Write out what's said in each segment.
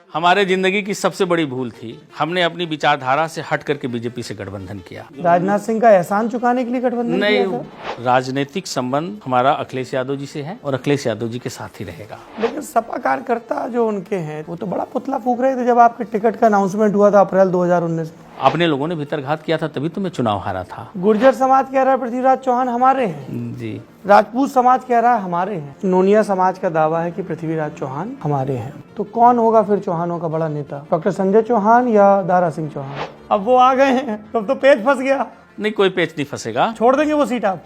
हमारे जिंदगी की सबसे बड़ी भूल थी। हमने अपनी विचारधारा से हट करके बीजेपी से गठबंधन किया। राजनाथ सिंह का एहसान चुकाने के लिए गठबंधन किया था? नहीं, राजनीतिक संबंध हमारा अखिलेश यादव जी से है और अखिलेश यादव जी के साथ ही रहेगा। लेकिन सपा कार्यकर्ता जो उनके हैं वो तो बड़ा पुतला फूंक रहे थे जब आपके टिकट का अनाउंसमेंट हुआ था अप्रैल 2019 में। अपने लोगों ने भीतरघात किया था, तभी तो मैं चुनाव हारा था। गुर्जर समाज कह रहा है पृथ्वीराज चौहान हमारे हैं, जी। राजपूत समाज कह रहा है हमारे हैं, नोनिया समाज का दावा है कि पृथ्वीराज चौहान हमारे हैं। तो कौन होगा फिर चौहानों का बड़ा नेता, डॉक्टर संजय चौहान या दारा सिंह चौहान? अब वो आ गए हैं तो पेच फंस गया। नहीं, कोई पेच नहीं फंसेगा। छोड़ देंगे वो सीट आप?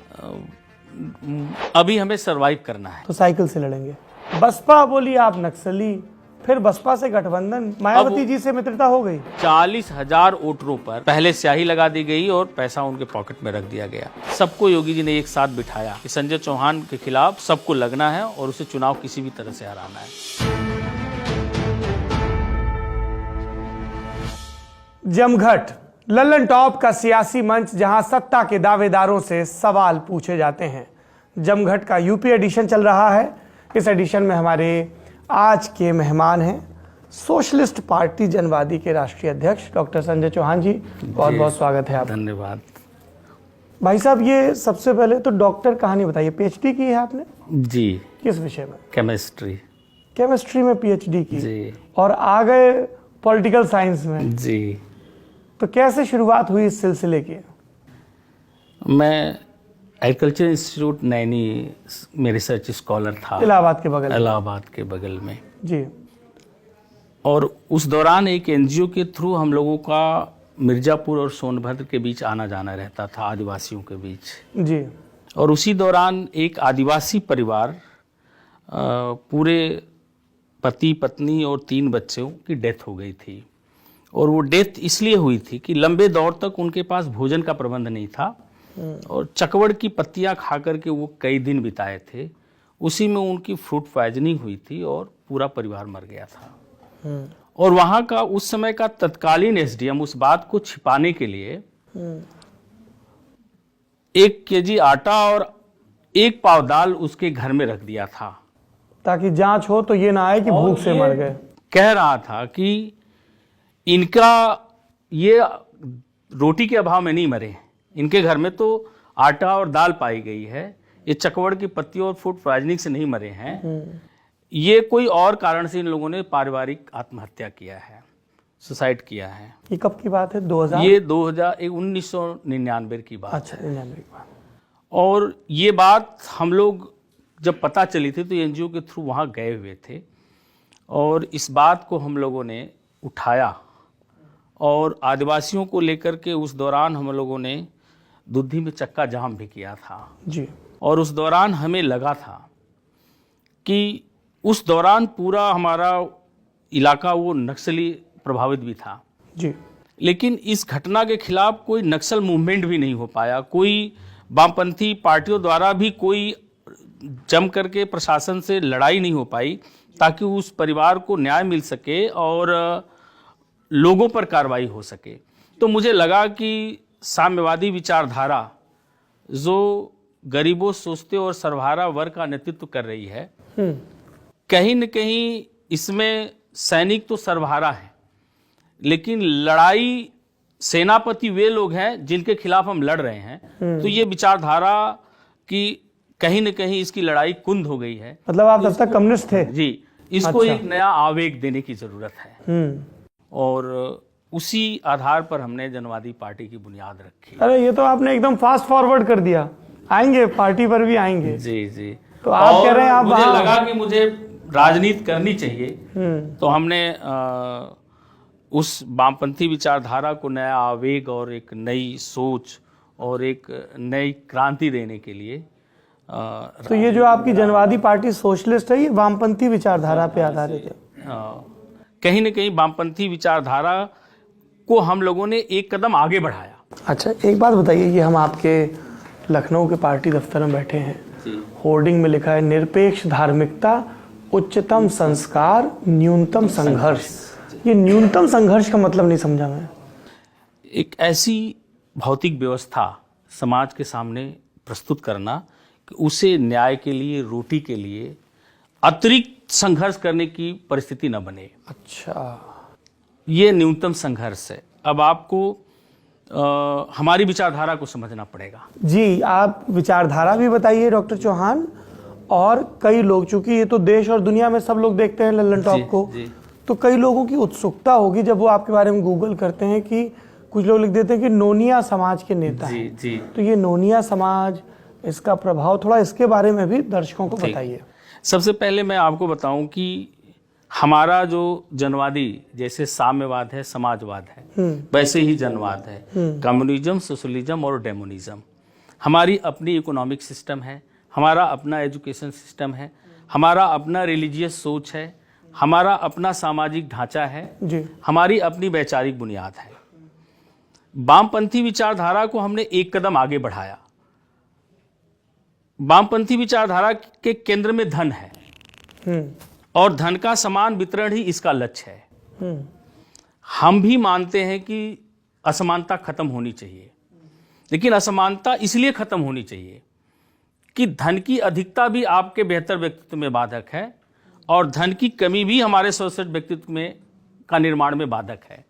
अभी हमें सरवाइव करना है। तो साइकिल से लड़ेंगे। बसपा बोली आप नक्सली, फिर बसपा से गठबंधन, मायावती जी से मित्रता हो गई। 40,000 वोटरों पर पहले स्याही लगा दी गई और पैसा उनके पॉकेट में रख दिया गया। सबको योगी जी ने एक साथ बिठाया कि संजय चौहान के खिलाफ सबको लगना है और उसे चुनाव किसी भी तरह से हराना है। जमघट, लल्लन टॉप का सियासी मंच जहां सत्ता के दावेदारों से सवाल पूछे जाते हैं। जमघट का यूपी एडिशन चल रहा है। इस एडिशन में हमारे आज के मेहमान हैं सोशलिस्ट पार्टी जनवादी के राष्ट्रीय अध्यक्ष डॉक्टर संजय चौहान जी। बहुत बहुत स्वागत है आप। धन्यवाद भाई साहब। ये सबसे पहले तो डॉक्टर कहानी बताइए, पीएचडी की है आपने? जी। किस विषय में? केमिस्ट्री। केमिस्ट्री में पीएचडी की जी। और आ गए पॉलिटिकल साइंस में? जी। तो कैसे शुरुआत हुई इस सिलसिले की? मैं एग्रीकल्चर इंस्टीट्यूट नैनी में रिसर्च स्कॉलर था, इलाहाबाद के बगल। इलाहाबाद के बगल में जी। और उस दौरान एक एनजीओ के थ्रू हम लोगों का मिर्जापुर और सोनभद्र के बीच आना जाना रहता था, आदिवासियों के बीच। जी। और उसी दौरान एक आदिवासी परिवार पूरे पति पत्नी और 3 बच्चों की डेथ हो गई थी। और वो डेथ इसलिए हुई थी कि लंबे दौर तक उनके पास भोजन का प्रबंध नहीं था और चकवड़ की पत्तियां खा करके वो कई दिन बिताए थे। उसी में उनकी फूड पॉइजनिंग हुई थी और पूरा परिवार मर गया था। और वहाँ का उस समय का तत्कालीन एसडीएम उस बात को छिपाने के लिए 1 केजी आटा और 1 पाव दाल उसके घर में रख दिया था, ताकि जांच हो तो ये ना आए कि भूख से मर गए। कह रहा था कि इनका ये रोटी के अभाव में नहीं मरे, इनके घर में तो आटा और दाल पाई गई है, ये चकवड़ की पत्तियों और फूड पॉइजनिंग से नहीं मरे हैं। ये कोई और कारण से इन लोगों ने पारिवारिक आत्महत्या किया है, सुसाइड किया है। ये कब की बात है? 2000? ये 1999 की बात। अच्छा, 99 की बात। और ये बात हम लोग जब पता चली थी तो एनजीओ के थ्रू वहाँ गए हुए थे और इस बात को हम लोगों ने उठाया और आदिवासियों को लेकर के उस दौरान हम लोगों ने दुद्धि में चक्का जाम भी किया था। जी। और उस दौरान हमें लगा था कि उस दौरान पूरा हमारा इलाका वो नक्सली प्रभावित भी था। जी। लेकिन इस घटना के खिलाफ कोई नक्सल मूवमेंट भी नहीं हो पाया, कोई वामपंथी पार्टियों द्वारा भी कोई जम करके प्रशासन से लड़ाई नहीं हो पाई ताकि उस परिवार को न्याय मिल सके और लोगों पर कार्रवाई हो सके। तो मुझे लगा कि साम्यवादी विचारधारा जो गरीबों, सोचते और सर्वहारा वर्ग का नेतृत्व कर रही है, कहीं न कहीं इसमें सैनिक तो सर्वहारा है, लेकिन लड़ाई सेनापति वे लोग हैं जिनके खिलाफ हम लड़ रहे हैं। तो ये विचारधारा की कहीं न कहीं इसकी लड़ाई कुंद हो गई है। मतलब आप तब तक कम्युनिस्ट थे? जी। इसको अच्छा। एक नया आवेग देने की जरूरत है और उसी आधार पर हमने जनवादी पार्टी की बुनियाद रखी। अरे ये तो आपने एकदम फास्ट फॉरवर्ड कर दिया। आएंगे, पार्टी पर भी आएंगे। जी जी। तो आप कह रहे हैं आप मुझे लगा कि मुझे राजनीति करनी चाहिए, तो हमने उस वामपंथी विचारधारा को नया आवेग और एक नई सोच और एक नई क्रांति देने के लिए तो ये जो आपकी जनवादी पार्टी सोशलिस्ट है, ये वामपंथी विचारधारा पे आधारित है? कहीं न कहीं वामपंथी विचारधारा को हम लोगों ने एक कदम आगे बढ़ाया। अच्छा, एक बात बताइए, ये हम आपके लखनऊ के पार्टी दफ्तर में बैठे हैं, होर्डिंग में लिखा है निरपेक्ष धार्मिकता, उच्चतम संस्कार, न्यूनतम संघर्ष। ये न्यूनतम संघर्ष का मतलब नहीं समझा मैं। एक ऐसी भौतिक व्यवस्था समाज के सामने प्रस्तुत करना कि उसे न्याय के लिए, रोटी के लिए अतिरिक्त संघर्ष करने की परिस्थिति न बने। अच्छा, ये न्यूनतम संघर्ष है। अब आपको हमारी विचारधारा को समझना पड़ेगा। जी, आप विचारधारा भी बताइए डॉक्टर चौहान। और कई लोग, चूंकि ये तो देश और दुनिया में सब लोग देखते हैं लल्लन टॉप को, तो कई लोगों की उत्सुकता होगी जब वो आपके बारे में गूगल करते हैं कि कुछ लोग लिख देते हैं कि नोनिया समाज के नेता हैं। जी। तो ये नोनिया समाज, इसका प्रभाव, थोड़ा इसके बारे में भी दर्शकों को बताइए। सबसे पहले मैं आपको बताऊं कि हमारा जो जनवादी, जैसे साम्यवाद है, समाजवाद है, वैसे ही जनवाद है, कम्युनिज्म, सोशलिज्म और डेमोनिज्म। हमारी अपनी इकोनॉमिक सिस्टम है, हमारा अपना एजुकेशन सिस्टम है, हमारा अपना रिलीजियस सोच है, हमारा अपना सामाजिक ढांचा है जी, हमारी अपनी वैचारिक बुनियाद है। वामपंथी विचारधारा को हमने एक कदम आगे बढ़ाया। वामपंथी विचारधारा के केंद्र में धन है और धन का समान वितरण ही इसका लक्ष्य है। हम भी मानते हैं कि असमानता खत्म होनी चाहिए, लेकिन असमानता इसलिए खत्म होनी चाहिए कि धन की अधिकता भी आपके बेहतर व्यक्तित्व में बाधक है और धन की कमी भी हमारे शोषित व्यक्तित्व में का निर्माण में बाधक है।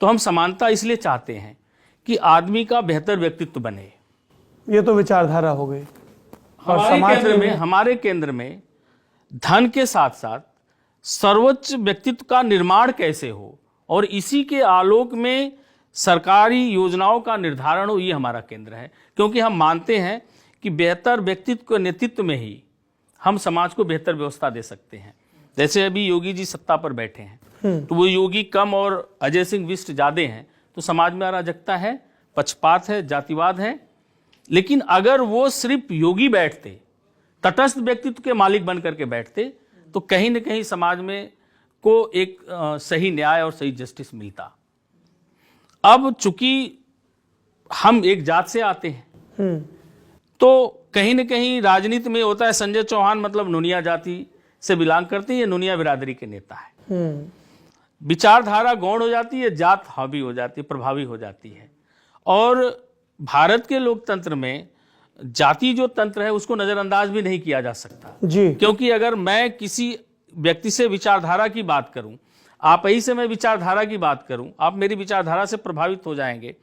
तो हम समानता इसलिए चाहते हैं कि आदमी का बेहतर व्यक्तित्व बने। ये तो विचारधारा हो गई। और हमारे केंद्र में धन के साथ साथ सर्वोच्च व्यक्तित्व का निर्माण कैसे हो और इसी के आलोक में सरकारी योजनाओं का निर्धारण हो, ये हमारा केंद्र है। क्योंकि हम मानते हैं कि बेहतर व्यक्तित्व के नेतृत्व में ही हम समाज को बेहतर व्यवस्था दे सकते हैं। जैसे अभी योगी जी सत्ता पर बैठे हैं, तो वो योगी कम और अजय सिंह विष्ट ज्यादा हैं, तो समाज में अराजकता है, पक्षपात है, जातिवाद है। लेकिन अगर वो सिर्फ योगी बैठते, तटस्थ व्यक्तित्व के मालिक बन करके बैठते, तो कहीं न कहीं समाज में को एक सही न्याय और सही जस्टिस मिलता। अब चूंकि हम एक जात से आते हैं, तो कहीं न कहीं राजनीति में होता है संजय चौहान मतलब नोनिया जाति से बिलोंग करते हैं, ये नोनिया बिरादरी के नेता है। विचारधारा गौण हो जाती है, जात हावी हो जाती है, प्रभावी हो जाती है। और भारत के लोकतंत्र में जाति जो तंत्र है उसको नजरअंदाज भी नहीं किया जा सकता जी। क्योंकि अगर मैं किसी व्यक्ति से विचारधारा की बात करूं, आप ही से मैं विचारधारा की बात करूं, आप मेरी विचारधारा से प्रभावित हो जाएंगे,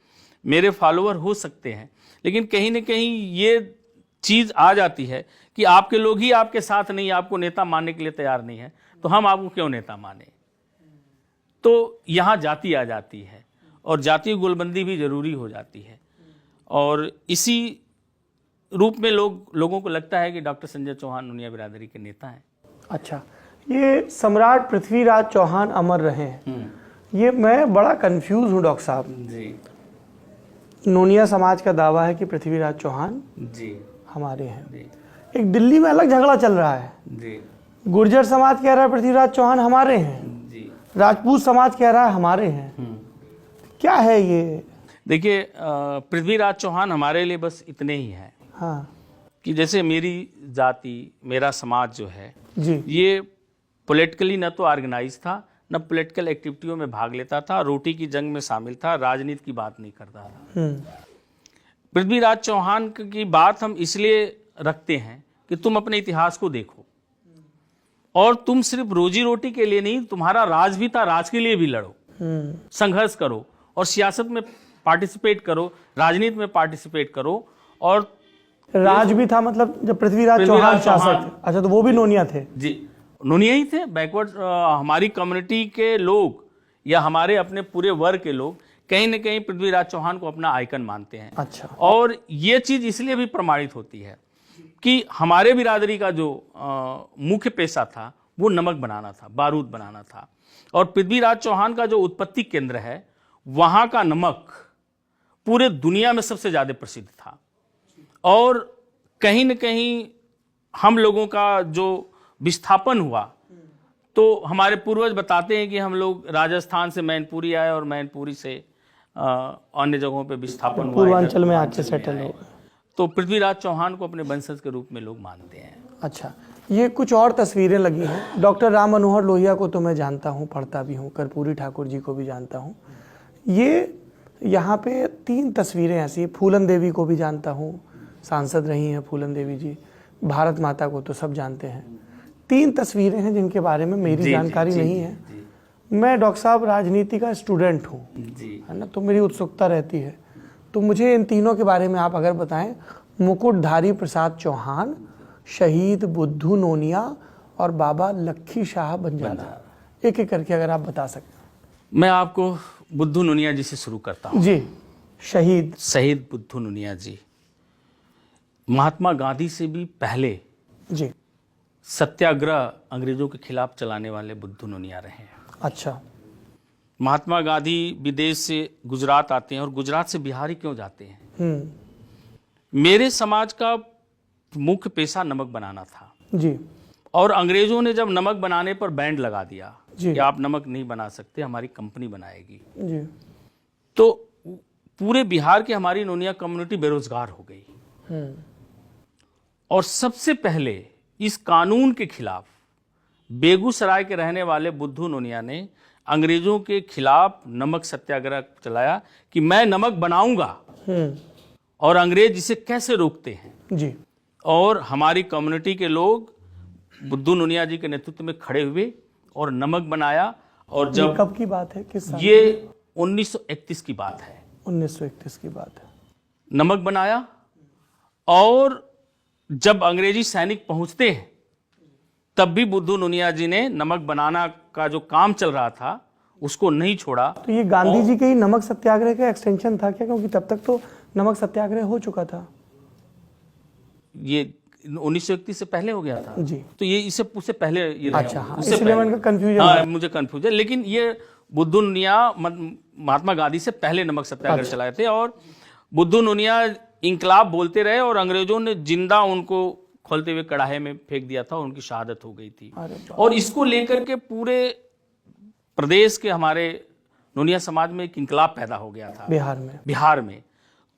मेरे फॉलोअर हो सकते हैं, लेकिन कहीं न कहीं ये चीज आ जाती है कि आपके लोग ही आपके साथ नहीं, आपको नेता मानने के लिए तैयार नहीं है, तो हम आपको क्यों नेता माने। तो यहां जाति आ जाती है और जातीय गोलबंदी भी जरूरी हो जाती है। और इसी रूप में लोगों को लगता है कि डॉक्टर संजय चौहान नोनिया बिरादरी के नेता हैं। अच्छा, ये सम्राट पृथ्वीराज चौहान अमर रहे हैं, ये मैं बड़ा कंफ्यूज हूँ डॉक्टर साहब जी। नोनिया समाज का दावा है कि पृथ्वीराज चौहान जी हमारे हैं जी। एक दिल्ली में अलग झगड़ा चल रहा है जी गुर्जर समाज कह रहा है पृथ्वीराज चौहान हमारे हैं जी। राजपूत समाज कह रहा है हमारे हैं क्या है ये देखिए पृथ्वीराज चौहान हमारे लिए बस इतने ही हैं हाँ कि जैसे मेरी जाति मेरा समाज जो है जी ये पॉलिटिकली न तो ऑर्गेनाइज था न पॉलिटिकल एक्टिविटियों में भाग लेता था रोटी की जंग में शामिल था राजनीति की बात नहीं करता था। पृथ्वीराज चौहान की बात हम इसलिए रखते हैं कि तुम अपने इतिहास को देखो और तुम सिर्फ रोजी रोटी के लिए नहीं तुम्हारा राज भी था राज के लिए भी लड़ो संघर्ष करो और सियासत में पार्टिसिपेट करो राजनीति में पार्टिसिपेट करो। और राज भी था मतलब जब पृथ्वीराज चौहान शासक थे अच्छा तो वो भी नोनिया थे जी नोनिया ही थे बैकवर्ड हमारी कम्युनिटी के लोग या हमारे अपने पूरे वर्ग के लोग कहीं न कहीं पृथ्वीराज चौहान को अपना आइकन मानते हैं। अच्छा और ये चीज इसलिए भी प्रमाणित होती है कि हमारे बिरादरी का जो मुख्य पेशा था वो नमक बनाना था बारूद बनाना था और पृथ्वीराज चौहान का जो उत्पत्ति केंद्र है वहां का नमक पूरे दुनिया में सबसे ज्यादा प्रसिद्ध था। और कहीं न कहीं हम लोगों का जो विस्थापन हुआ तो हमारे पूर्वज बताते हैं कि हम लोग राजस्थान से मैनपुरी आए और मैनपुरी से अन्य जगहों पे विस्थापन हुआ पूर्वांचल में आज से सेटल हो गए तो पृथ्वीराज चौहान को अपने वंशज के रूप में लोग मानते हैं। अच्छा ये कुछ और तस्वीरें लगी हैं डॉक्टर राम मनोहर लोहिया को तो मैं जानता हूँ पढ़ता भी हूँ कर्पूरी ठाकुर जी को भी जानता हूँ ये यहाँ पे 3 तस्वीरें ऐसी फूलन देवी को भी जानता हूँ सांसद रही हैं फूलन देवी जी भारत माता को तो सब जानते हैं 3 तस्वीरें हैं जिनके बारे में मेरी जानकारी नहीं है। मैं डॉक्टर साहब राजनीति का स्टूडेंट हूँ, है ना, तो मेरी उत्सुकता रहती है। तो मुझे इन तीनों के बारे में आप अगर बताएं, मुकुटधारी प्रसाद चौहान, शहीद बुद्धू नोनिया और बाबा लक्खी शाह बंजारा, एक एक करके अगर आप बता सकते। मैं आपको बुद्धू नोनिया जी से शुरू करता हूँ। जी, शहीद बुद्धू नोनिया जी महात्मा गांधी से भी पहले जी, सत्याग्रह अंग्रेजों के खिलाफ चलाने वाले बुद्धू नोनिया रहे हैं। अच्छा, महात्मा गांधी विदेश से गुजरात आते हैं, और गुजरात से बिहार ही क्यों जाते हैं? मेरे समाज का मुख्य पेशा नमक बनाना था जी, और अंग्रेजों ने जब नमक बनाने पर बैंड लगा दिया जी, कि आप नमक नहीं बना सकते, हमारी कंपनी बनाएगी, जी, तो पूरे बिहार की हमारी नोनिया कम्युनिटी बेरोजगार हो गई। और सबसे पहले इस कानून के खिलाफ बेगूसराय के रहने वाले बुद्धू नोनिया ने अंग्रेजों के खिलाफ नमक सत्याग्रह चलाया कि मैं नमक बनाऊंगा और अंग्रेज इसे कैसे रोकते हैं। जी, और हमारी कम्युनिटी के लोग बुद्धू नोनिया जी के नेतृत्व में खड़े हुए और नमक बनाया। और जब कब की बात है, किस साल? ये 1931 की बात है। 1931 की बात है। नमक बनाया, और जब अंग्रेजी सैनिक पहुंचते हैं तब भी बुद्धू नोनिया जी ने नमक बनाना का जो काम चल रहा था उसको नहीं छोड़ा। तो ये गांधी जी के ही नमक सत्याग्रह का एक्सटेंशन था क्या? क्योंकि तब तक तो नमक सत्याग्रह हो चुका था। ये 1931 से पहले हो गया था जी। तो ये उससे पहले ये रहा। अच्छा, हाँ, उससे इसलिए पहले। मैंने कंफ्यूजन। हाँ, मुझे कंफ्यूजन, लेकिन ये बुद्धू नोनिया महात्मा गांधी से पहले नमक सत्याग्रह चलाए थे। और बुद्धू नोनिया इंकलाब बोलते रहे और अंग्रेजों ने जिंदा उनको खोलते हुए कड़ाहे में फेंक दिया था, उनकी शहादत हो गई थी। और इसको लेकर के पूरे प्रदेश के हमारे नोनिया समाज में एक इंकलाब पैदा हो गया था बिहार में।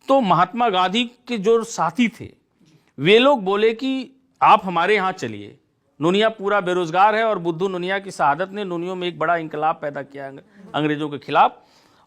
तो महात्मा गांधी के जो साथी थे वे लोग बोले कि आप हमारे यहाँ चलिए, नोनिया पूरा बेरोजगार है। और बुद्धू नोनिया की शहादत ने नोनियों में एक बड़ा इंकलाब पैदा किया अंग्रेजों के खिलाफ,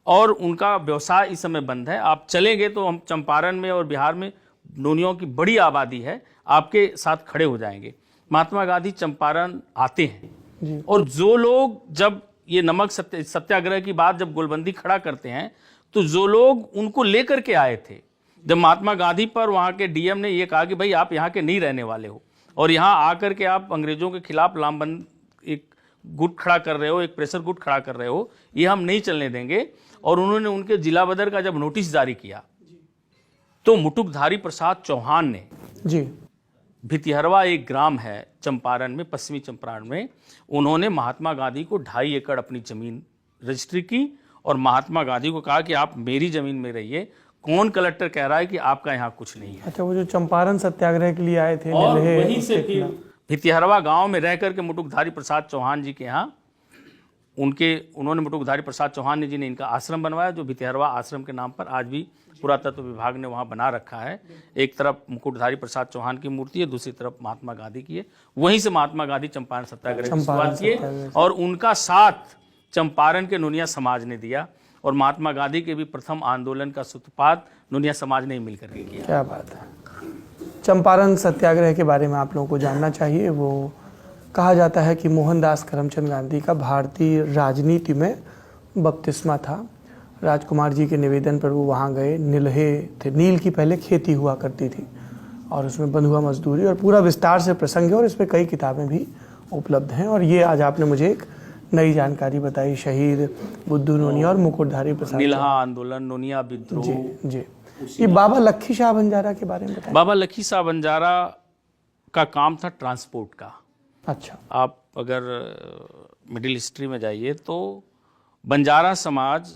और उनका व्यवसाय इस समय बंद है। आप चलेंगे तो हम चंपारण में और बिहार में नोनियों की बड़ी आबादी है, आपके साथ खड़े हो जाएंगे। महात्मा गांधी चंपारण आते हैं और जो लोग जब ये नमक सत्याग्रह की बात जब गोलबंदी खड़ा करते हैं तो जो लोग उनको लेकर के आए थे, जब महात्मा गांधी पर वहाँ के डीएम ने ये कहा कि भाई आप यहाँ के नहीं रहने वाले हो और यहाँ आकर के आप अंग्रेजों के खिलाफ लामबंद एक गुट खड़ा कर रहे हो, एक प्रेशर गुट खड़ा कर रहे हो, ये हम नहीं चलने देंगे। और उन्होंने उनके जिला बदर का जब नोटिस जारी किया तो मुकुटधारी प्रसाद चौहान ने जी, भितिहरवा एक ग्राम है चंपारण में, पश्चिमी चंपारण में, उन्होंने महात्मा गांधी को 2.5 एकड़ अपनी जमीन रजिस्ट्री की और महात्मा गांधी को कहा कि आप मेरी जमीन में रहिए, कौन कलेक्टर कह रहा है कि आपका यहाँ कुछ नहीं है। अच्छा, वो जो चंपारण सत्याग्रह के लिए आए थे और वहीं से फिर भितिहरवा गांव में रह करके मुकुटधारी प्रसाद चौहान जी के यहाँ उन्होंने मुकुटधारी प्रसाद चौहान जी ने इनका आश्रम बनवाया, जो भितिहरवा आश्रम के नाम पर आज भी पुरातत्व विभाग ने वहाँ बना रखा है। एक तरफ मुकुटधारी प्रसाद चौहान की मूर्ति है, दूसरी तरफ महात्मा गांधी की है। वहीं से महात्मा गांधी चंपारण सत्याग्रह की शुरुआत किए और उनका साथ चंपारण के नोनिया समाज ने दिया। और महात्मा गांधी के भी प्रथम आंदोलन का सूत्रपात नोनिया समाज ने मिलकर के किया। क्या बात है। चंपारण सत्याग्रह के बारे में आप लोगों को जानना चाहिए। वो कहा जाता है कि मोहनदास करमचंद गांधी का भारतीय राजनीति में बपतिस्मा था। राजकुमार जी के निवेदन पर वो वहाँ गए, नीलहे थे, नील की पहले खेती हुआ करती थी और उसमें बंधुआ मजदूरी और पूरा विस्तार से प्रसंग है और इस पर कई किताबें भी उपलब्ध हैं। और ये आज आपने मुझे एक नई जानकारी बताई, शहीद बुद्धू नोनिया और मुकुटधारी प्रसाद, नीलहा आंदोलन, नोनिया विद्रोह। जी जी। ये बाबा लक्खी शाह बंजारा के बारे में बताएं। बाबा लक्खी शाह बंजारा का काम था ट्रांसपोर्ट का। अच्छा, आप अगर मिडिल हिस्ट्री में जाइए तो बंजारा समाज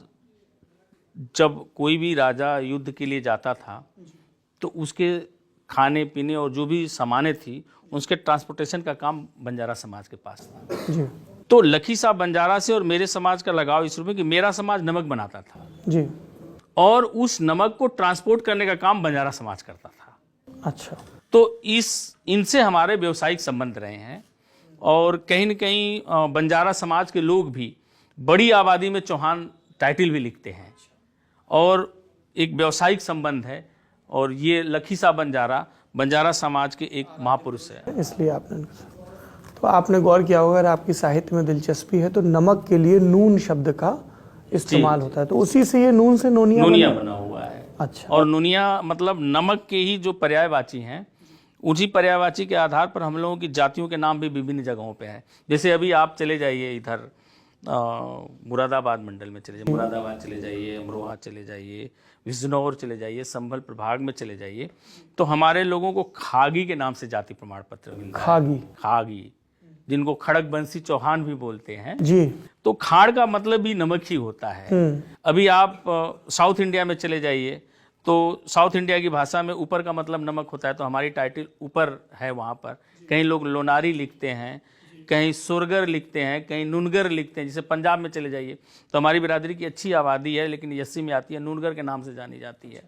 जब कोई भी राजा युद्ध के लिए जाता था तो उसके खाने पीने और जो भी सामानें थी उसके ट्रांसपोर्टेशन का काम बंजारा समाज के पास था जी। तो लक्खी शाह बंजारा से और मेरे समाज का लगाव इस रूप में कि मेरा समाज नमक बनाता था जी, और उस नमक को ट्रांसपोर्ट करने का काम बंजारा समाज करता था। अच्छा, तो इनसे हमारे व्यवसायिक संबंध रहे हैं और कहीं न कहीं बंजारा समाज के लोग भी बड़ी आबादी में चौहान टाइटल भी लिखते हैं और एक व्यवसायिक संबंध है। और ये लक्खी शाह बंजारा समाज के एक महापुरुष है। इसलिए आपने तो आपने गौर किया होगा, अगर आपकी साहित्य में दिलचस्पी है तो नमक के लिए नून शब्द का इस्तेमाल होता है, तो उसी से ये नून से नोनिया बना हुआ है। अच्छा। और नोनिया मतलब नमक के ही जो पर्यायवाची हैं, उसी पर्यायवाची के आधार पर हम लोगों की जातियों के नाम भी विभिन्न जगहों पे हैं। जैसे अभी आप चले जाइए इधर मुरादाबाद मंडल में चले जाइए, मुरादाबाद चले जाइए, अमरोहा चले जाइए, बिजनौर चले जाइए, संभल प्रभाग में चले जाइए, तो हमारे लोगों को खागी के नाम से जाति प्रमाण पत्र मिलता है। खागी, जिनको खड़गवंशी चौहान भी बोलते हैं जी। तो खाड़ का मतलब भी नमक ही होता है। अभी आप साउथ इंडिया में चले जाइए तो साउथ इंडिया की भाषा में ऊपर का मतलब नमक होता है, तो हमारी टाइटल ऊपर है वहाँ पर। कहीं लोग लोनारी लिखते हैं, कहीं सुरगर लिखते हैं, कहीं नुनगर लिखते हैं। जैसे पंजाब में चले जाइए तो हमारी बिरादरी की अच्छी आबादी है, लेकिन यस्सी में आती है, नुनगर के नाम से जानी जाती है।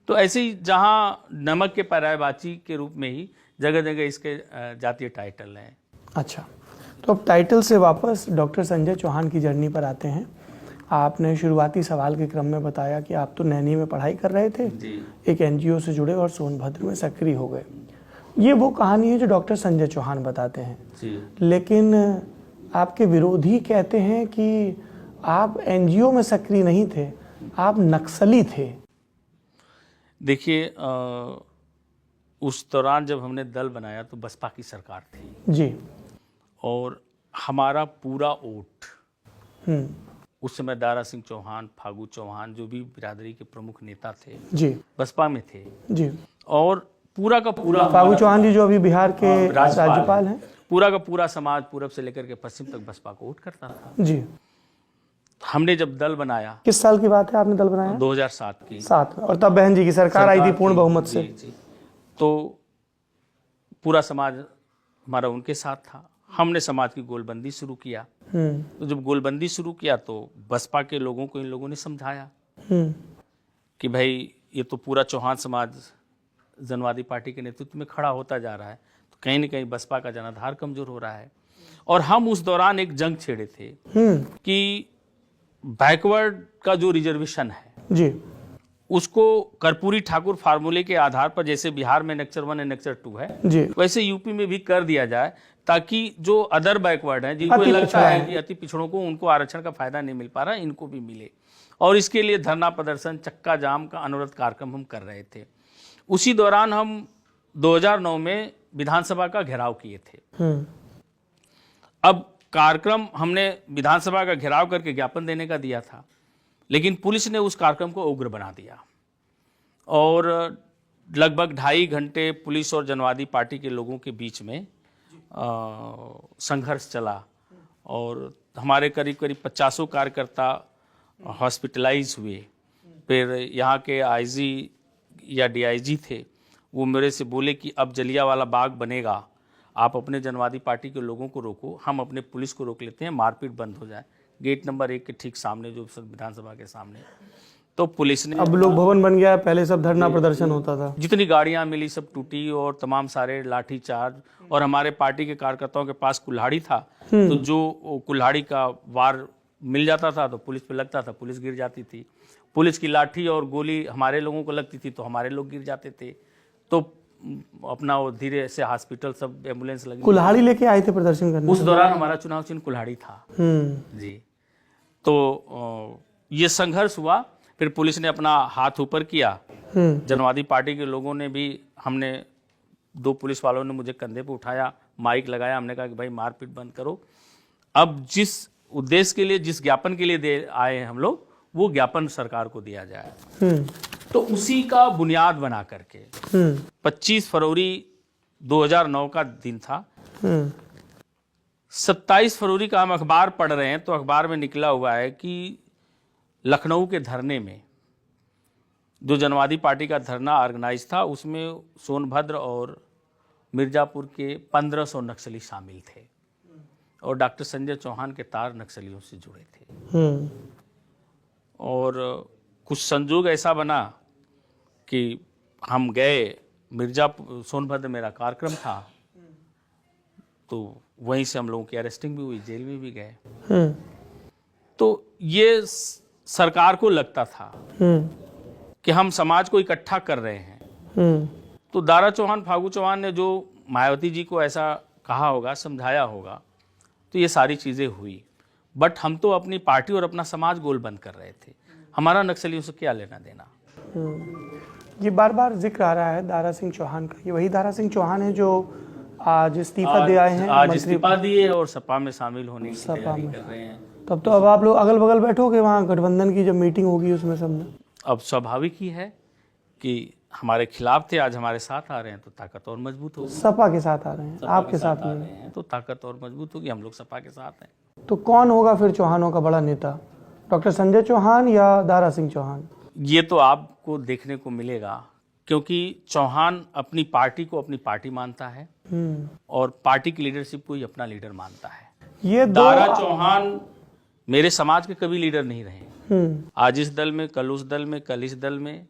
तो ऐसे ही जहाँ नमक के पर्यायवाची के रूप में ही जगह जगह इसके जातीय टाइटल हैं। अच्छा, तो अब टाइटल से वापस डॉक्टर संजय चौहान की जर्नी पर आते हैं। आपने शुरुआती सवाल के क्रम में बताया कि आप तो नैनी में पढ़ाई कर रहे थे, एक एनजीओ से जुड़े और सोनभद्र में सक्रिय हो गए। ये वो कहानी है जो डॉक्टर संजय चौहान बताते हैं जी। लेकिन आपके विरोधी कहते हैं कि आप एनजीओ में सक्रिय नहीं थे, आप नक्सली थे। देखिए, उस दौरान जब हमने दल बनाया तो बसपा की सरकार थी जी, और हमारा पूरा वोट उस समय दारा सिंह चौहान, फागू चौहान, जो भी बिरादरी के प्रमुख नेता थे जी, बसपा में थे जी। और पूरा का पूरा फागू चौहान जी जो अभी बिहार के राज्यपाल हैं, पूरा का पूरा समाज पूरब से लेकर के पश्चिम तक बसपा को वोट करता था जी। हमने जब दल बनाया, किस साल की बात है आपने दल बनाया? 2007 की। 7 में, और तब बहन जी की सरकार आई थी पूर्ण बहुमत से। तो पूरा समाज हमारा उनके साथ था। हमने समाज की गोलबंदी शुरू किया। तो जब गोलबंदी शुरू किया तो बसपा के लोगों को इन लोगों ने समझाया कि भाई ये तो पूरा चौहान समाज जनवादी पार्टी के नेतृत्व में खड़ा होता जा रहा है, तो कहीं न कहीं बसपा का जनाधार कमजोर हो रहा है। और हम उस दौरान एक जंग छेड़े थे कि बैकवर्ड का जो रिजर्वेशन है जी, उसको कर्पूरी ठाकुर फार्मूले के आधार पर, जैसे बिहार में नेक्चर 1 एंड नेक्चर 2 है जी, वैसे यूपी में भी कर दिया जाए, ताकि जो अदर बैकवर्ड हैं, जिनको लगता है कि अति पिछड़ों को उनको आरक्षण का फायदा नहीं मिल पा रहा, इनको भी मिले। और इसके लिए धरना प्रदर्शन, चक्का जाम का अनवरत कार्यक्रम हम कर रहे थे। उसी दौरान हम 2009 में विधानसभा का घेराव किए थे। अब कार्यक्रम हमने विधानसभा का घेराव करके ज्ञापन देने का दिया था, लेकिन पुलिस ने उस कार्यक्रम को उग्र बना दिया और लगभग 2.5 घंटे पुलिस और जनवादी पार्टी के लोगों के बीच में संघर्ष चला और हमारे करीब करीब 50 कार्यकर्ता हॉस्पिटलाइज हुए। फिर यहाँ के आईजी या डीआईजी थे, वो मेरे से बोले कि अब जलियांवाला बाग बनेगा, आप अपने जनवादी पार्टी के लोगों को रोको, हम अपने पुलिस को रोक लेते हैं, मारपीट बंद हो जाए। गेट नंबर 1 के ठीक सामने, जो विधानसभा के सामने। तो पुलिस ने, अब लोग भवन बन गया, पहले सब धरना प्रदर्शन होता था, जितनी गाड़ियां मिली सब टूटी और तमाम सारे लाठी चार्ज। और हमारे पार्टी के कार्यकर्ताओं के पास कुल्हाड़ी था, तो जो कुल्हाड़ी का वार मिल जाता था तो पुलिस पे लगता था, पुलिस गिर जाती थी। पुलिस की लाठी और गोली हमारे लोगों को लगती थी तो हमारे लोग गिर जाते थे। तो अपना वो धीरे से हॉस्पिटल सब एम्बुलेंस लगी। कुल्हाड़ी लेके आए थे प्रदर्शन करने? उस दौरान हमारा चुनाव चिन्ह कुल्हाड़ी था जी। तो ये संघर्ष हुआ। फिर पुलिस ने अपना हाथ ऊपर किया, जनवादी पार्टी के लोगों ने भी, हमने 2 पुलिस वालों ने मुझे कंधे पे उठाया, माइक लगाया, हमने कहा कि भाई मारपीट बंद करो। अब जिस उद्देश्य के लिए, जिस ज्ञापन के लिए दे आए हैं हम लोग, वो ज्ञापन सरकार को दिया जाए। तो उसी का बुनियाद बना करके 25 फरवरी 2009 का दिन था। 27 फरवरी का हम अखबार पढ़ रहे हैं तो अखबार में निकला हुआ है कि लखनऊ के धरने में, जो जनवादी पार्टी का धरना ऑर्गेनाइज था, उसमें सोनभद्र और मिर्जापुर के 1500 नक्सली शामिल थे और डॉक्टर संजय चौहान के तार नक्सलियों से जुड़े थे। और कुछ संजोग ऐसा बना कि हम गए मिर्जापुर, सोनभद्र मेरा कार्यक्रम था, तो वहीं से हम लोगों की अरेस्टिंग भी हुई, जेल में भी गए। तो ये सरकार को लगता था कि हम समाज को इकट्ठा कर रहे हैं। तो दारा चौहान, फागू चौहान ने जो मायावती जी को ऐसा कहा होगा, समझाया होगा, तो ये सारी चीज़ें हुई। बट हम तो अपनी पार्टी और अपना समाज गोल बंद कर रहे थे, हमारा नक्सलियों से क्या लेना देना। ये बार बार जिक्र आ रहा है दारा सिंह चौहान का, ये वही दारा सिंह चौहान है जो आज इस्तीफा दे आए हैं, आज इस्तीफा दिए और सपा में शामिल होने की तैयारी कर रहे हैं। तब तो अब आप लोग अगल बगल बैठोगे वहाँ गठबंधन की जब मीटिंग होगी उसमें सब में। अब स्वाभाविक ही है कि हमारे खिलाफ थे, आज हमारे साथ आ रहे हैं तो ताकत और मजबूत होगी। सपा के साथ आ रहे हैं, आपके साथ आ नहीं। रहे हैं तो ताकत और मजबूत होगी, हम लोग सपा के साथ हैं। तो कौन होगा फिर चौहानों का बड़ा नेता, डॉक्टर संजय चौहान या दारा सिंह चौहान? ये तो आपको देखने को मिलेगा, क्योंकि चौहान अपनी पार्टी को अपनी पार्टी मानता है और पार्टी की लीडरशिप को ही अपना लीडर मानता है। ये दारा चौहान मेरे समाज के कभी लीडर नहीं रहे, आज इस दल में, कल उस दल में, कल इस दल में,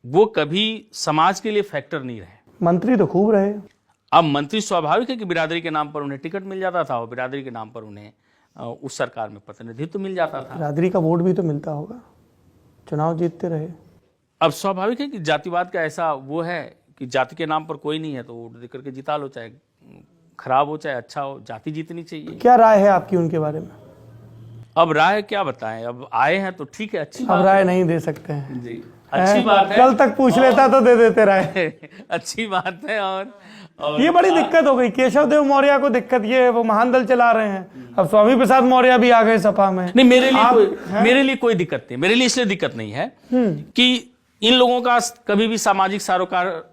वो कभी समाज के लिए फैक्टर नहीं रहे। मंत्री तो खूब रहे। अब मंत्री स्वाभाविक है कि बिरादरी के नाम पर उन्हें टिकट मिल जाता था और बिरादरी के नाम पर उन्हें उस सरकार में प्रतिनिधित्व मिल जाता था। बिरादरी का वोट भी तो मिलता होगा, चुनाव जीतते रहे। अब स्वाभाविक है कि जातिवाद का ऐसा वो है कि जाति के नाम पर कोई नहीं है तो वोट देकर के जिता लो, चाहे खराब हो चाहे अच्छा हो, जाति जीतनी चाहिए। क्या राय है आपकी उनके बारे में? अब राय क्या बताएं, अब आए हैं तो ठीक है, अच्छी बात अब राय नहीं दे सकते हैं जी, अच्छी बात है। कल तक पूछ लेता तो दे देते राय। अच्छी बात है। और ये बड़ी दिक्कत हो गई केशव देव मौर्य को, दिक्कत ये है वो महान दल चला रहे हैं, अब स्वामी प्रसाद मौर्य भी आ गए सपा में। नहीं, मेरे लिए कोई दिक्कत नहीं, मेरे लिए इसलिए दिक्कत नहीं है कि इन लोगों का कभी भी सामाजिक सरोकार,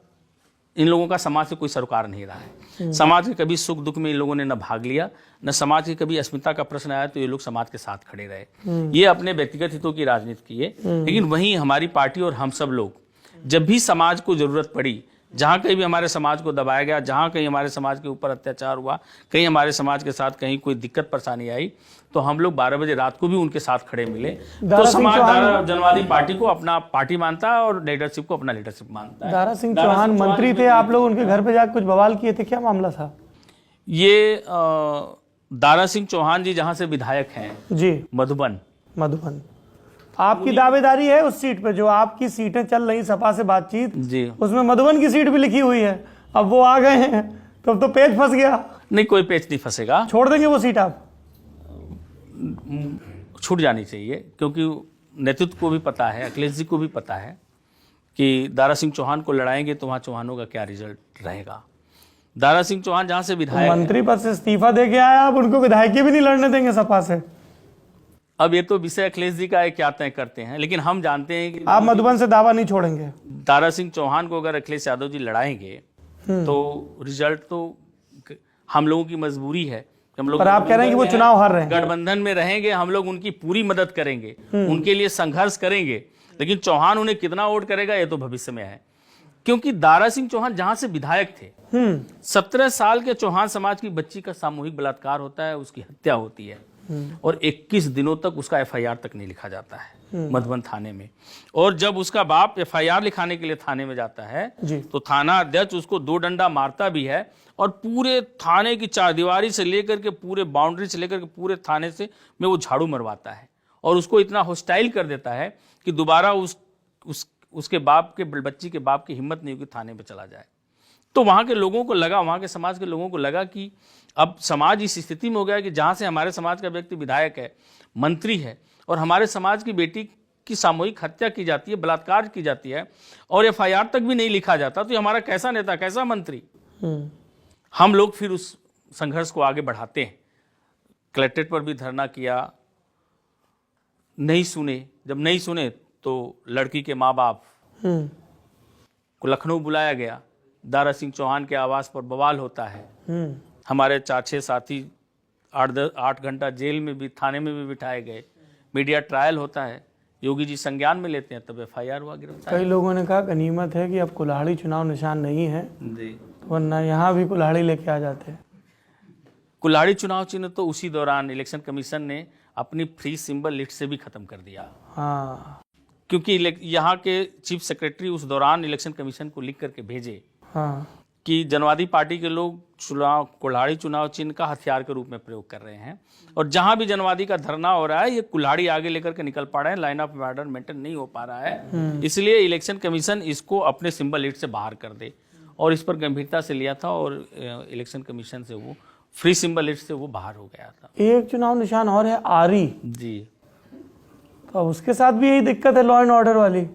इन लोगों का समाज से कोई सरोकार नहीं रहा है। समाज के कभी सुख दुख में इन लोगों ने न भाग लिया, न समाज की कभी अस्मिता का प्रश्न आया तो ये लोग समाज के साथ खड़े रहे। ये अपने व्यक्तिगत हितों की राजनीति किए, लेकिन वहीं हमारी पार्टी और हम सब लोग जब भी समाज को जरूरत पड़ी, जहां कहीं भी हमारे समाज को दबाया गया, जहां कहीं हमारे समाज के ऊपर अत्याचार हुआ, कहीं हमारे समाज के साथ कहीं कोई दिक्कत परेशानी आई, तो हम लोग 12 बजे रात को भी उनके साथ खड़े मिले। तो समाज जनवादी पार्टी को अपना पार्टी मानता है और लीडरशिप को अपना लीडरशिप मानता है। दारा सिंह चौहान मंत्री थे, आप लोग उनके घर पे जाकर कुछ बवाल किए थे, क्या मामला था? ये दारा सिंह चौहान जी जहां से विधायक हैं जी, मधुबन, आपकी दावेदारी है उस सीट पे, जो आपकी सीटें चल रही सपा से बातचीत जी, उसमें मधुबन की सीट भी लिखी हुई है। अब वो आ गए हैं तो अब तो पेच फंस गया। नहीं, कोई पेच नहीं फंसेगा, छोड़ देंगे वो सीट, आप छूट जानी चाहिए, क्योंकि नेतृत्व को भी पता है, अखिलेश जी को भी पता है कि दारा सिंह चौहान को लड़ाएंगे तो वहां चौहानों का क्या रिजल्ट रहेगा। दारा सिंह चौहान जहां से विधायक, मंत्री पद से इस्तीफा दे के आया, आप उनको विधायकी भी नहीं लड़ने देंगे सपा से। अब ये तो विषय अखिलेश जी का है, क्या तय करते हैं, लेकिन हम जानते हैं कि आप मधुबन से दावा नहीं छोड़ेंगे। दारा सिंह चौहान को अगर अखिलेश यादव जी लड़ाएंगे तो रिजल्ट तो हम लोगों की मजबूरी है। हम लोग, पर आप कह रहे हैं कि वो चुनाव हार रहे हैं, गठबंधन में रहेंगे, हम लोग उनकी पूरी मदद करेंगे, उनके लिए संघर्ष करेंगे, लेकिन चौहान उन्हें कितना वोट करेगा ये तो भविष्य में है। क्योंकि दारा सिंह चौहान जहां से विधायक थे, 17 साल के चौहान समाज की बच्ची का सामूहिक बलात्कार होता है, उसकी हत्या होती है और 21 दिनों तक उसका एफआईआर तक नहीं लिखा जाता है मधुबन थाने में। और जब उसका बाप एफआईआर लिखाने के लिए थाने में जाता है तो थाना अध्यक्ष उसको 2 डंडा मारता भी है और पूरे थाने की चारदीवारी से लेकर के, पूरे बाउंड्री से लेकर के पूरे थाने से में वो झाड़ू मरवाता है और उसको इतना हॉस्टाइल कर देता है कि दोबारा उसके बाप के, बच्ची के बाप की हिम्मत नहीं होगी थाने में चला जाए। तो वहाँ के लोगों को लगा, वहाँ के समाज के लोगों को लगा कि अब समाज इस स्थिति में हो गया कि जहाँ से हमारे समाज का व्यक्ति विधायक है, मंत्री है और हमारे समाज की बेटी की सामूहिक हत्या की जाती है, बलात्कार की जाती है और एफआईआर तक भी नहीं लिखा जाता, तो ये हमारा कैसा नेता, कैसा मंत्री। हम लोग फिर उस संघर्ष को आगे बढ़ाते हैं। कलेक्ट्रेट पर भी धरना किया, नहीं सुने। जब नहीं सुने तो लड़की के माँ बाप को लखनऊ बुलाया गया, दारा सिंह चौहान के आवास पर बवाल होता है। हमारे 4-6 साथी 8 घंटा जेल में भी, थाने में भी बिठाए गए। मीडिया ट्रायल होता है, योगी जी संज्ञान में लेते हैं, तब एफआईआर हुआ, गिरफ्तार। कई लोगों ने कहा गनीमत है कि अब कुल्हाड़ी चुनाव निशान नहीं है जी, वरना यहाँ भी कुल्हाड़ी लेके आ जाते। कुल्हाड़ी चुनाव चिन्ह तो उसी दौरान इलेक्शन कमीशन ने अपनी फ्री सिंबल लिस्ट से भी खत्म कर दिया। हाँ, क्योंकि यहाँ के चीफ सेक्रेटरी उस दौरान इलेक्शन कमीशन को लिख करके भेजे कि जनवादी पार्टी के लोग कुल्हाड़ी चुनाव चिन्ह का हथियार के रूप में प्रयोग कर रहे हैं और जहां भी जनवादी का धरना हो रहा है ये कुल्हाड़ी आगे लेकर के निकल पा रहे हैं, लाइन ऑफ ऑर्डर मेंटेन नहीं हो पा रहा है, इसलिए इलेक्शन कमीशन इसको अपने सिंबल लिस्ट से बाहर कर दे। और इस पर गंभीरता से लिया था और इलेक्शन कमीशन से वो फ्री सिंबल लिस्ट से वो बाहर हो गया था। एक चुनाव निशान और है आरी जी, तो अब उसके साथ भी यही दिक्कत है लॉ एंड ऑर्डर वाली।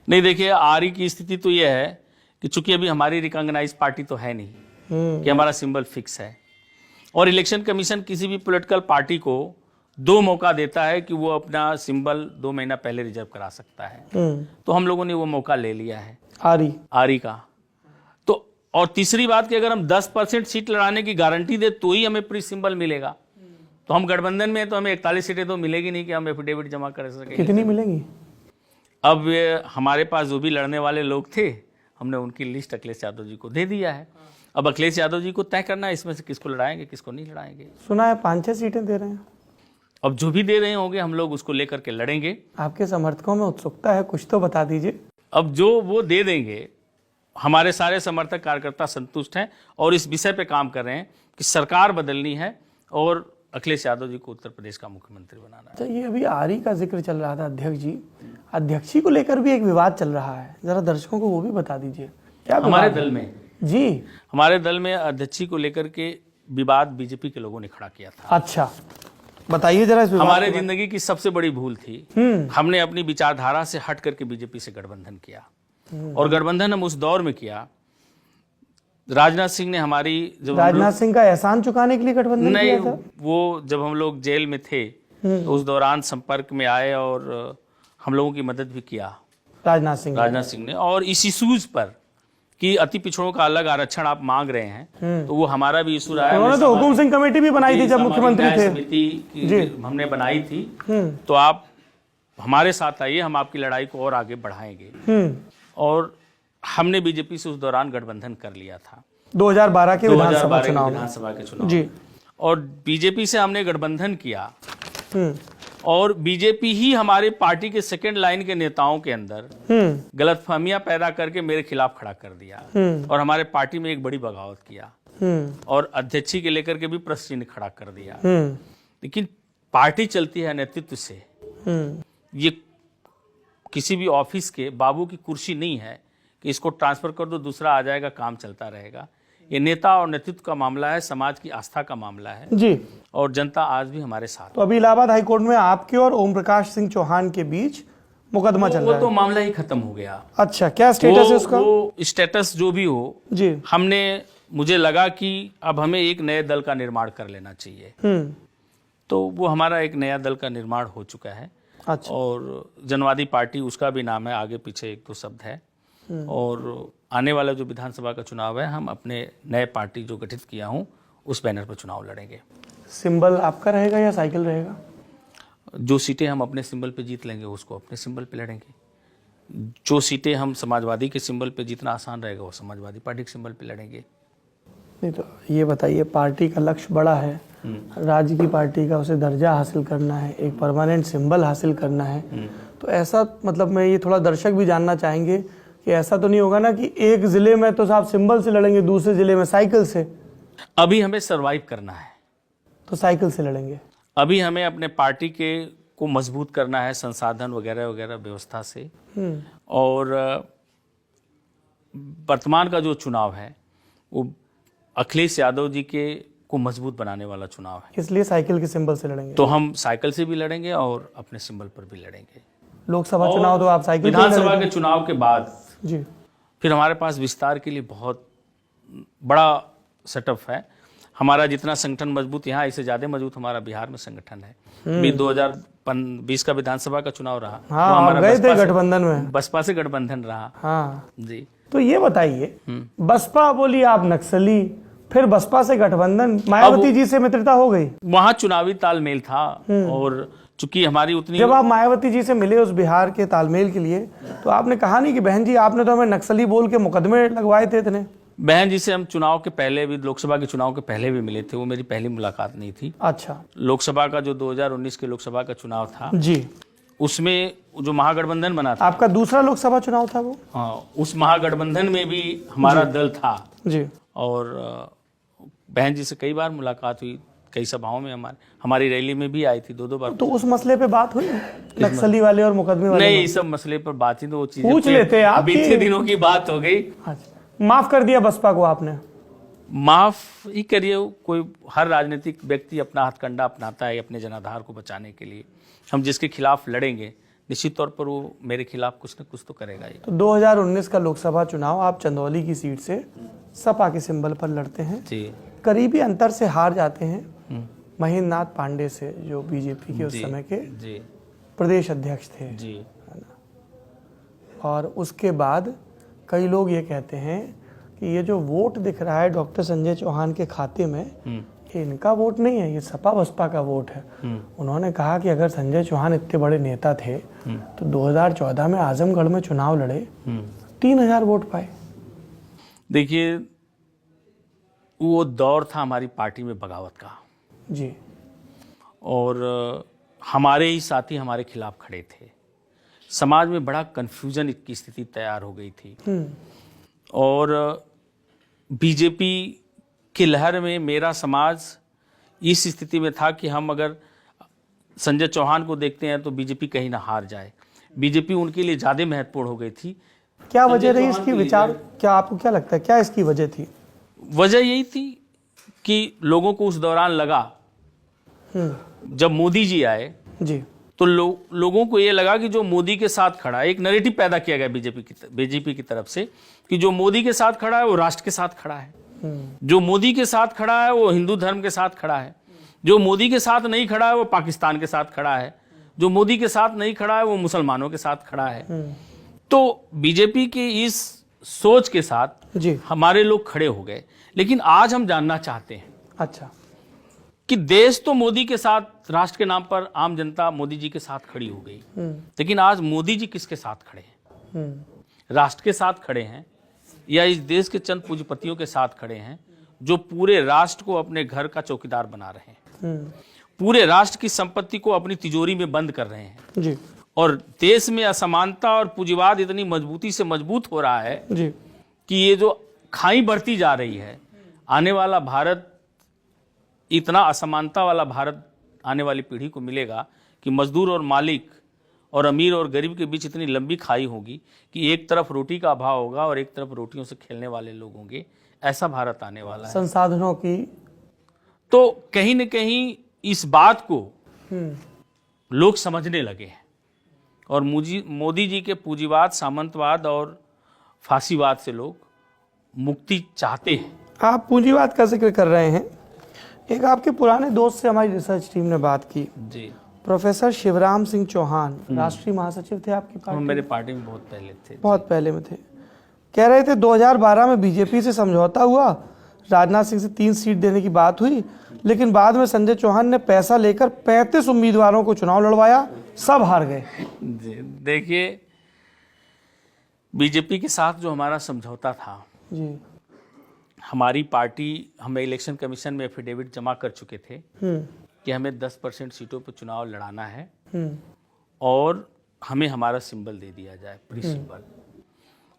नहीं देखिए, आरी की स्थिति तो ये है कि चूंकि अभी हमारी रिकॉग्नाइज पार्टी तो है नहीं कि हमारा सिंबल फिक्स है, और इलेक्शन कमीशन किसी भी पॉलिटिकल पार्टी को 2 मौका देता है कि वो अपना सिंबल 2 महीना पहले रिजर्व करा सकता है। तो हम लोगों ने वो मौका ले लिया है आरी का। तो और तीसरी बात कि अगर हम 10% सीट लड़ाने की गारंटी दे तो ही हमें प्री सिंबल मिलेगा। तो हम गठबंधन में तो हमें 41 सीटें तो मिलेगी नहीं कि हम एफिडेविट जमा कर सकें। कितनी मिलेंगी? अब हमारे पास जो भी लड़ने वाले लोग थे, हमने उनकी लिस्ट अखिलेश यादव जी को दे दिया है। अब अखिलेश यादव जी को तय करना है इसमें से किसको लड़ाएंगे किसको नहीं लड़ाएंगे। सुना है 5-6 सीटें दे रहे हैं। अब जो भी दे रहे होंगे हम लोग उसको लेकर के लड़ेंगे। आपके समर्थकों में उत्सुकता है, कुछ तो बता दीजिए। अब जो वो दे देंगे, हमारे सारे समर्थक कार्यकर्ता संतुष्ट हैं और इस विषय पे काम कर रहे हैं कि सरकार बदलनी है और अखिलेश यादव जी को उत्तर प्रदेश का मुख्यमंत्री बनाना है। अच्छा, ये अभी आरी का जिक्र चल रहा था अध्यक्ष जी, अध्यक्षी को लेकर भी एक विवाद चल रहा है, जरा दर्शकों को वो भी बता दीजिए। क्या हमारे दल में जी, हमारे दल में अध्यक्षी को लेकर के विवाद बीजेपी के लोगों ने खड़ा किया था। अच्छा, बताइए जरा इस विवाद हमारे के बारे जिंदगी की सबसे बड़ी भूल थी, हमने अपनी विचारधारा से हट करके बीजेपी से गठबंधन किया। और गठबंधन हम उस दौर में किया, राजनाथ सिंह ने हमारी जब राजनाथ सिंह का एहसान चुकाने के लिए गठबंधन नहीं, किया था? वो जब हम लोग जेल में थे तो उस दौरान संपर्क में आए और हम लोगों की मदद भी किया राजनाथ सिंह ने। और इस इशूज पर कि अति पिछड़ों का अलग आरक्षण आप मांग रहे हैं, तो वो हमारा भी इशू रहा है। उन्होंने तो हुकुम सिंह कमेटी भी बनाई थी जब मुख्यमंत्री थे। समिति हमने बनाई थी, तो आप हमारे साथ आइए, हम आपकी लड़ाई को और आगे बढ़ाएंगे। और हमने बीजेपी से उस दौरान गठबंधन कर लिया था 2012 के विधानसभा के चुनाव जी। और बीजेपी से हमने गठबंधन किया और बीजेपी ही हमारे पार्टी के सेकंड लाइन के नेताओं के अंदर गलतफहमियां पैदा करके मेरे खिलाफ खड़ा कर दिया और हमारे पार्टी में एक बड़ी बगावत किया और अध्यक्षी के लेकर के भी प्रश्न चिन्ह खड़ा कर दिया। लेकिन पार्टी चलती है नेतृत्व से, ये किसी भी ऑफिस के बाबू की कुर्सी नहीं है कि इसको ट्रांसफर कर दो दूसरा आ जाएगा, काम चलता रहेगा। ये नेता और नेतृत्व का मामला है, समाज की आस्था का मामला है जी, और जनता आज भी हमारे साथ। तो अभी इलाहाबाद हाईकोर्ट में आपके और ओम प्रकाश सिंह चौहान के बीच मुकदमा चल रहा है। वो तो मामला ही खत्म हो गया। अच्छा, क्या स्टेटस है उसका? वो स्टेटस जो भी हो जी, मुझे लगा कि अब हमें एक नए दल का निर्माण कर लेना चाहिए। तो वो हमारा एक नया दल का निर्माण हो चुका है। अच्छा, और जनवादी पार्टी उसका भी नाम है, आगे पीछे 1-2 शब्द है। और आने वाला जो विधानसभा का चुनाव है, हम अपने नए पार्टी जो गठित किया हूँ उस बैनर पर चुनाव लड़ेंगे। सिंबल आपका रहेगा या साइकिल रहेगा? जो सीटें हम अपने सिंबल पे जीत लेंगे उसको अपने सिंबल पे लड़ेंगे। जो सीटें हम समाजवादी के सिंबल पे जीतना आसान रहेगा वो समाजवादी पार्टी के सिंबल पे लड़ेंगे। नहीं तो ये बताइए, पार्टी का लक्ष्य बड़ा है, राज्य की पार्टी का उसे दर्जा हासिल करना है, एक परमानेंट सिंबल हासिल करना है, तो ऐसा मतलब मैं ये थोड़ा दर्शक भी जानना चाहेंगे कि ऐसा तो नहीं होगा ना कि एक जिले में तो साहब सिंबल से लड़ेंगे, दूसरे जिले में साइकिल से? अभी हमें सरवाइव करना है तो साइकिल से लड़ेंगे। अभी हमें अपने पार्टी के को मजबूत करना है संसाधन वगैरह वगैरह व्यवस्था से। और वर्तमान का जो चुनाव है वो अखिलेश यादव जी के को मजबूत बनाने वाला चुनाव है, इसलिए साइकिल के सिंबल से लड़ेंगे। तो हम साइकिल से भी लड़ेंगे और अपने सिंबल पर भी लड़ेंगे। लोकसभा चुनाव तो आप साइकिल विधानसभा के चुनाव के बाद जी, फिर हमारे पास विस्तार के लिए बहुत बड़ा सेटअप है। हमारा जितना संगठन मजबूत यहाँ, इससे ज्यादा मजबूत हमारा बिहार में संगठन है। भी 2020 का विधानसभा का चुनाव रहा, हाँ, हमारा गए थे गठबंधन में, बसपा से गठबंधन रहा। हाँ जी, तो ये बताइए, बसपा बोली आप नक्सली, फिर बसपा से गठबंधन, मायावती जी से मित्रता हो गई, वहां चुनावी तालमेल था। और चूंकि हमारी उतनी, जब आप मायावती जी से मिले उस बिहार के तालमेल के लिए, तो आपने कहा नहीं कि बहन जी आपने तो हमें नक्सली बोल के मुकदमे लगवाए थे इतने? बहन जी से हम चुनाव के पहले भी, लोकसभा के चुनाव के पहले भी मिले थे, वो मेरी पहली मुलाकात नहीं थी। अच्छा, लोकसभा का जो 2019 के लोकसभा का चुनाव था जी, उसमें जो महागठबंधन बना था, आपका दूसरा लोकसभा चुनाव था वो? हाँ, उस महागठबंधन में भी हमारा दल था जी। और बहन जी से कई बार मुलाकात हुई, कई सभाओं में हमारी रैली में भी आई थी 2-2 बार। तो उस मसले पे बात हुई, नक्सली वाले और मुकदमे वाले? नहीं, इस सब मसले पर बात ही तो वो चीजें पूछ लेते आप, बीते दिनों की बात हो गई। अच्छा, माफ कर दिया बसपा को आपने? माफ ही करिए, कोई हर राजनीतिक व्यक्ति अपना हथकंडा अपनाता है अपने जनाधार को बचाने के लिए। हम जिसके खिलाफ लड़ेंगे निश्चित तौर पर वो मेरे खिलाफ कुछ न कुछ तो करेगा ही। तो 2019 का लोकसभा चुनाव आप चंदौली की सीट से सपा के सिंबल पर लड़ते हैं जी। करीबी अंतर से हार जाते हैं महेंद्र नाथ पांडे से, जो बीजेपी के उस समय के जी प्रदेश अध्यक्ष थे जी। और उसके बाद कई लोग ये कहते हैं कि ये जो वोट दिख रहा है डॉक्टर संजय चौहान के खाते में, ये इनका वोट नहीं है, ये सपा बसपा का वोट है। उन्होंने कहा कि अगर संजय चौहान इतने बड़े नेता थे तो 2014 में आजमगढ़ में चुनाव लड़े, 3000 वोट पाए। देखिए, वो दौर था हमारी पार्टी में बगावत का जी। और हमारे ही साथी हमारे खिलाफ खड़े थे। समाज में बड़ा कन्फ्यूजन की स्थिति तैयार हो गई थी और बीजेपी की लहर में मेरा समाज इस स्थिति में था कि हम अगर संजय चौहान को देखते हैं तो बीजेपी कहीं ना हार जाए। बीजेपी उनके लिए ज़्यादा महत्वपूर्ण हो गई थी। क्या वजह रही इसकी? विचार क्या, आपको क्या लगता है क्या इसकी वजह थी? वजह यही थी कि लोगों को उस दौरान लगा जब मोदी जी आए जी, तो लोगों को ये लगा कि जो मोदी के साथ खड़ा है, एक नैरेटिव पैदा किया गया बीजेपी की तरफ से कि जो मोदी के साथ खड़ा है वो राष्ट्र के साथ खड़ा है, जो मोदी के साथ खड़ा है वो हिंदू धर्म के साथ खड़ा है, जो मोदी के साथ नहीं खड़ा है वो पाकिस्तान के साथ खड़ा है, जो मोदी के साथ नहीं खड़ा है वो मुसलमानों के साथ खड़ा है। तो बीजेपी की इस सोच के साथ जी हमारे लोग खड़े हो गए। लेकिन आज हम जानना चाहते हैं अच्छा कि देश तो मोदी के साथ, राष्ट्र के नाम पर आम जनता मोदी जी के साथ खड़ी हो गई, लेकिन आज मोदी जी किसके साथ खड़े हैं? राष्ट्र के साथ खड़े हैं या इस देश के चंद पूंजीपतियों के साथ खड़े हैं जो पूरे राष्ट्र को अपने घर का चौकीदार बना रहे हैं, पूरे राष्ट्र की संपत्ति को अपनी तिजोरी में बंद कर रहे हैं जी और देश में असमानता और पूंजीवाद इतनी मजबूती से मजबूत हो रहा है जी कि ये जो खाई बढ़ती जा रही है, आने वाला भारत इतना असमानता वाला भारत आने वाली पीढ़ी को मिलेगा कि मजदूर और मालिक और अमीर और गरीब के बीच इतनी लंबी खाई होगी कि एक तरफ रोटी का अभाव होगा और एक तरफ रोटियों से खेलने वाले लोग होंगे। ऐसा भारत आने वाला है। संसाधनों की तो कहीं न कहीं इस बात को लोग समझने लगे हैं और मोदी जी के पूंजीवाद, सामंतवाद और फांसीवाद से लोग मुक्ति चाहते हैं। आप पूंजीवाद का जिक्र कर रहे हैं, एक आपके पुराने दोस्त से हमारी रिसर्च टीम ने बात की जी। प्रोफेसर शिवराम सिंह चौहान, राष्ट्रीय महासचिव थे आपकी पार्टी? मेरे पार्टी में बहुत पहले थे। बहुत पहले में थे। कह रहे थे 2012 में बीजेपी से समझौता हुआ, राजनाथ सिंह से 3 सीट देने की बात हुई, लेकिन बाद में संजय चौहान ने पैसा लेकर 35 उम्मीदवारों को चुनाव लड़वाया, सब हार गए। जी देखिए, बीजेपी के साथ जो हमारा समझौता था जी, हमारी पार्टी, हम इलेक्शन कमीशन में एफिडेविट जमा कर चुके थे कि हमें 10% सीटों पर चुनाव लड़ाना है और हमें हमारा सिंबल दे दिया जाए, प्री सिंबल।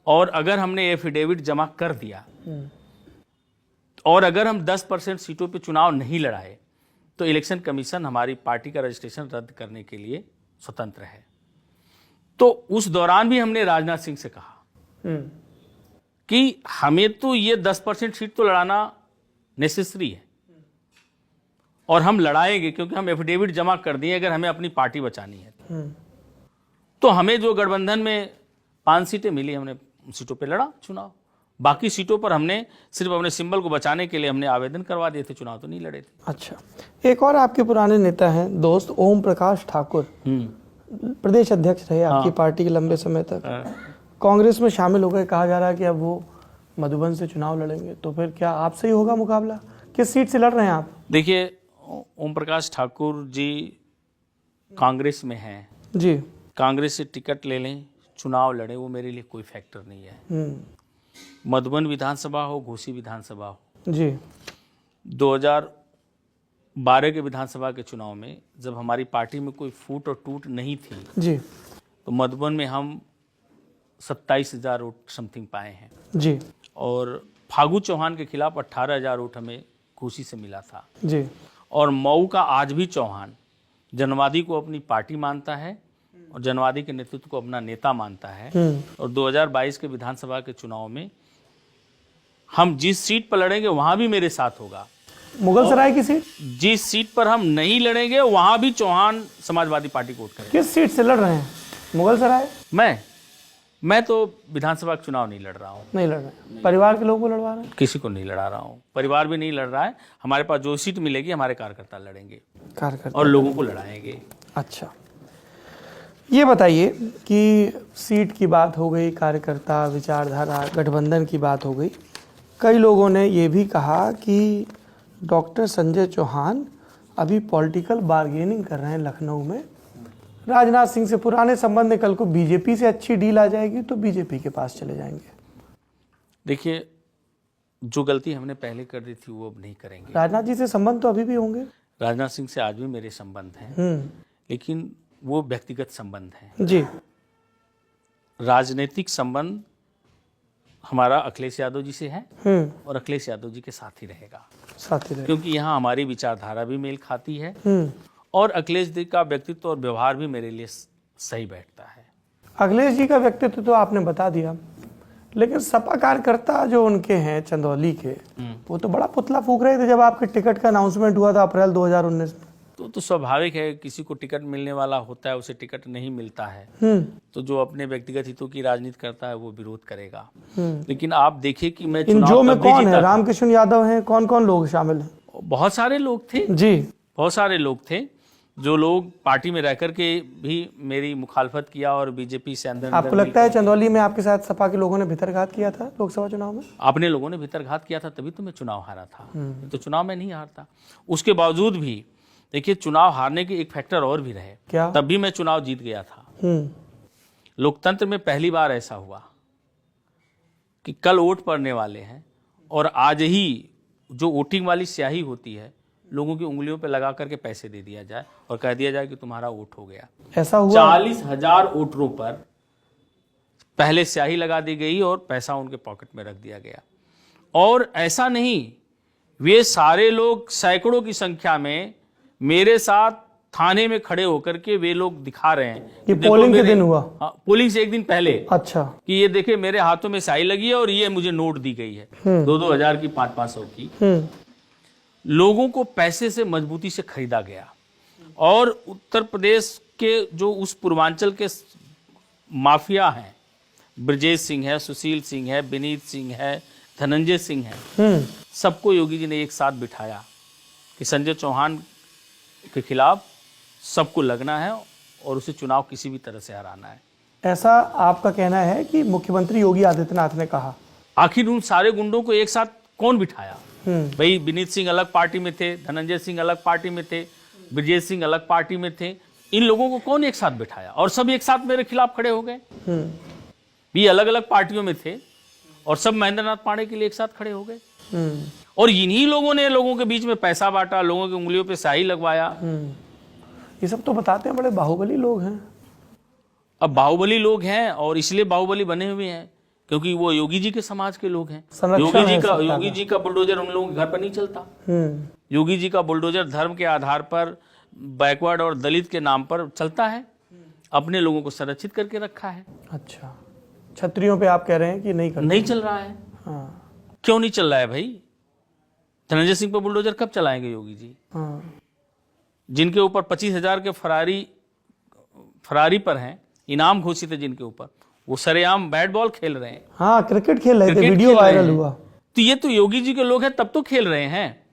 और अगर हमने एफिडेविट जमा कर दिया और अगर हम 10% सीटों पर चुनाव नहीं लड़ाए तो इलेक्शन कमीशन हमारी पार्टी का रजिस्ट्रेशन रद्द करने के लिए स्वतंत्र है। तो उस दौरान भी हमने राजनाथ सिंह से कहा कि हमें तो ये 10% सीट तो लड़ाना नेसेसरी है और हम लड़ाएंगे क्योंकि हम एफिडेविट जमा कर दिए। अगर हमें अपनी पार्टी बचानी है तो हमें जो गठबंधन में 5 सीटें मिली, हमने उन सीटों पे लड़ा चुनाव। बाकी सीटों पर हमने सिर्फ अपने सिंबल को बचाने के लिए हमने आवेदन करवा दिए थे, चुनाव तो नहीं लड़े थे। अच्छा, एक और आपके पुराने नेता हैं दोस्त ओम प्रकाश ठाकुर, प्रदेश अध्यक्ष रहे आपकी पार्टी के लंबे समय तक, कांग्रेस में शामिल हो गए। कहा जा रहा है कि अब वो मधुबन से चुनाव लड़ेंगे, तो फिर क्या आपसे ही होगा मुकाबला? किस सीट से लड़ रहे हैं आप? देखिए, ओम प्रकाश ठाकुर जी कांग्रेस में हैं जी, कांग्रेस से टिकट ले लें, चुनाव लड़े, वो मेरे लिए कोई फैक्टर नहीं है। मधुबन विधानसभा हो, घोसी विधानसभा हो जी, 2012 के विधानसभा के चुनाव में जब हमारी पार्टी में कोई फूट और टूट नहीं थी जी, तो मधुबन में हम 27,000 वोट समथिंग पाए हैं जी, और फागू चौहान के खिलाफ 18,000 वोट हमें घोसी से मिला था जी, और मऊ का आज भी चौहान जनवादी को अपनी पार्टी मानता है और जनवादी के नेतृत्व को अपना नेता मानता है और 2022 के विधानसभा के चुनाव में हम जिस सीट पर लड़ेंगे वहां भी मेरे साथ होगा। मुगल सराय की सीट? जिस सीट पर हम नहीं लड़ेंगे वहां भी चौहान समाजवादी पार्टी को वोट करेंगे। किस सीट से लड़ रहे हैं? मुगल सराय? मैं तो विधानसभा का चुनाव नहीं लड़ रहा हूँ। नहीं लड़ रहे? परिवार के लोगों को लड़वा रहे हैं? किसी को नहीं लड़ा रहा हूँ, परिवार भी नहीं लड़ रहा है। हमारे पास जो सीट मिलेगी हमारे कार्यकर्ता लड़ेंगे कार्यकर्ता और लोगों को लड़ाएंगे। अच्छा, ये बताइए कि सीट की बात हो गई, कार्यकर्ता, विचारधारा, गठबंधन की बात हो गई। कई लोगों ने ये भी कहा कि डॉक्टर संजय चौहान अभी पॉलिटिकल बार्गेनिंग कर रहे हैं लखनऊ में। राजनाथ सिंह से पुराने संबंध है, कल को बीजेपी से अच्छी डील आ जाएगी तो बीजेपी के पास चले जाएंगे। देखिए, जो गलती हमने पहले कर दी थी वो अब नहीं करेंगे। राजनाथ जी से संबंध तो अभी भी होंगे? राजनाथ सिंह से आज भी मेरे संबंध हैं, लेकिन वो व्यक्तिगत संबंध हैं जी। राजनीतिक संबंध हमारा अखिलेश यादव जी से है और अखिलेश यादव जी के साथ ही रहेगा, क्योंकि यहाँ हमारी विचारधारा भी मेल खाती है और अखिलेश जी का व्यक्तित्व और व्यवहार भी मेरे लिए सही बैठता है। अखिलेश जी का व्यक्तित्व तो आपने बता दिया, लेकिन सपा कार्यकर्ता जो उनके हैं चंदौली के, वो तो बड़ा पुतला फूंक रहे थे जब आपके टिकट का अनाउंसमेंट हुआ था अप्रैल 2019 में। तो स्वाभाविक है, किसी को टिकट मिलने वाला होता है, उसे टिकट नहीं मिलता है तो जो अपने व्यक्तिगत हितों की राजनीति करता है वो विरोध करेगा। लेकिन आप देखिए कि मैं जो में कौन है? रामकृष्ण यादव हैं, कौन कौन लोग शामिल हैं? बहुत सारे लोग थे जी, बहुत सारे लोग थे जो लोग पार्टी में रह करके भी मेरी मुखालफत किया और बीजेपी से अंदर। आपको लगता है चंदौली में आपके साथ सपा के लोगों ने भीतरघात किया था लोकसभा चुनाव में? अपने लोगों ने भीतरघात किया था, तभी तो मैं चुनाव हारा था। तो चुनाव में नहीं हारता। उसके बावजूद भी देखिए, चुनाव हारने के एक फैक्टर और भी रहे। क्या? तब भी मैं चुनाव जीत गया था। लोकतंत्र में पहली बार ऐसा हुआ कि कल वोट पड़ने वाले हैं और आज ही जो वोटिंग वाली स्याही होती है लोगों की उंगलियों पे लगा करके पैसे दे दिया जाए और कह दिया जाए कि तुम्हारा वोट हो गया। ऐसा हुआ? 40,000 वोटरों पर पहले स्याही लगा दी गई और पैसा उनके पॉकेट में रख दिया गया। और ऐसा नहीं, वे सारे लोग सैकड़ों की संख्या में मेरे साथ थाने में खड़े होकर के वे लोग दिखा रहे हैं। ये पोलिंग के दिन हुआ? हाँ, पोलिंग से एक दिन पहले। अच्छा। कि ये देखे मेरे हाथों में स्याही लगी है और ये मुझे नोट दी गई है 2-2 हजार की, 500-500 की। लोगों को पैसे से मजबूती से खरीदा गया और उत्तर प्रदेश के जो उस पूर्वांचल के माफिया हैं, ब्रजेश सिंह है, सुशील सिंह है, विनीत सिंह है, धनंजय सिंह है, सबको योगी जी ने एक साथ बिठाया कि संजय चौहान के खिलाफ सबको लगना है और उसे चुनाव किसी भी तरह से हराना है। ऐसा आपका कहना है कि मुख्यमंत्री योगी आदित्यनाथ ने कहा? आखिर उन सारे गुंडों को एक साथ कौन बिठाया? भाई, विनीत सिंह अलग पार्टी में थे, धनंजय सिंह अलग पार्टी में थे, ब्रजेश सिंह अलग पार्टी में थे। इन लोगों को कौन एक साथ बिठाया और सब एक साथ मेरे खिलाफ खड़े हो गए? ये अलग अलग पार्टियों में थे और सब महेंद्र नाथ पांडे के लिए एक साथ खड़े हो गए। और इन्हीं लोगों ने लोगों के बीच में पैसा बांटा, लोगों की उंगलियों पे स्याही लगवाया। ये सब तो बताते हैं बड़े बाहुबली लोग हैं। अब बाहुबली लोग हैं और इसलिए बाहुबली बने हुए हैं क्योंकि वो योगी जी के समाज के लोग हैं। योगी जी का बुलडोजर उन लोगों के घर पर नहीं चलता। योगी जी का बुलडोजर धर्म के आधार पर, बैकवर्ड और दलित के नाम पर चलता है। अपने लोगों को संरक्षित करके रखा है। अच्छा, क्षत्रियों पे आप कह रहे हैं कि नहीं चल रहा है? हाँ। क्यों नहीं चल रहा है भाई? धनंजय सिंह पर बुलडोजर कब चलाएंगे योगी जी? जिनके ऊपर 25,000 के फरारी पर हैं, इनाम घोषित है जिनके ऊपर, वो सरेआम बैट बॉल खेल रहे हैं। हाँ, क्रिकेट खेल रहे थे, वीडियो वायरल हुआ। तो ये तो योगी जी के लोग हैं, तब तो खेल रहे हैं।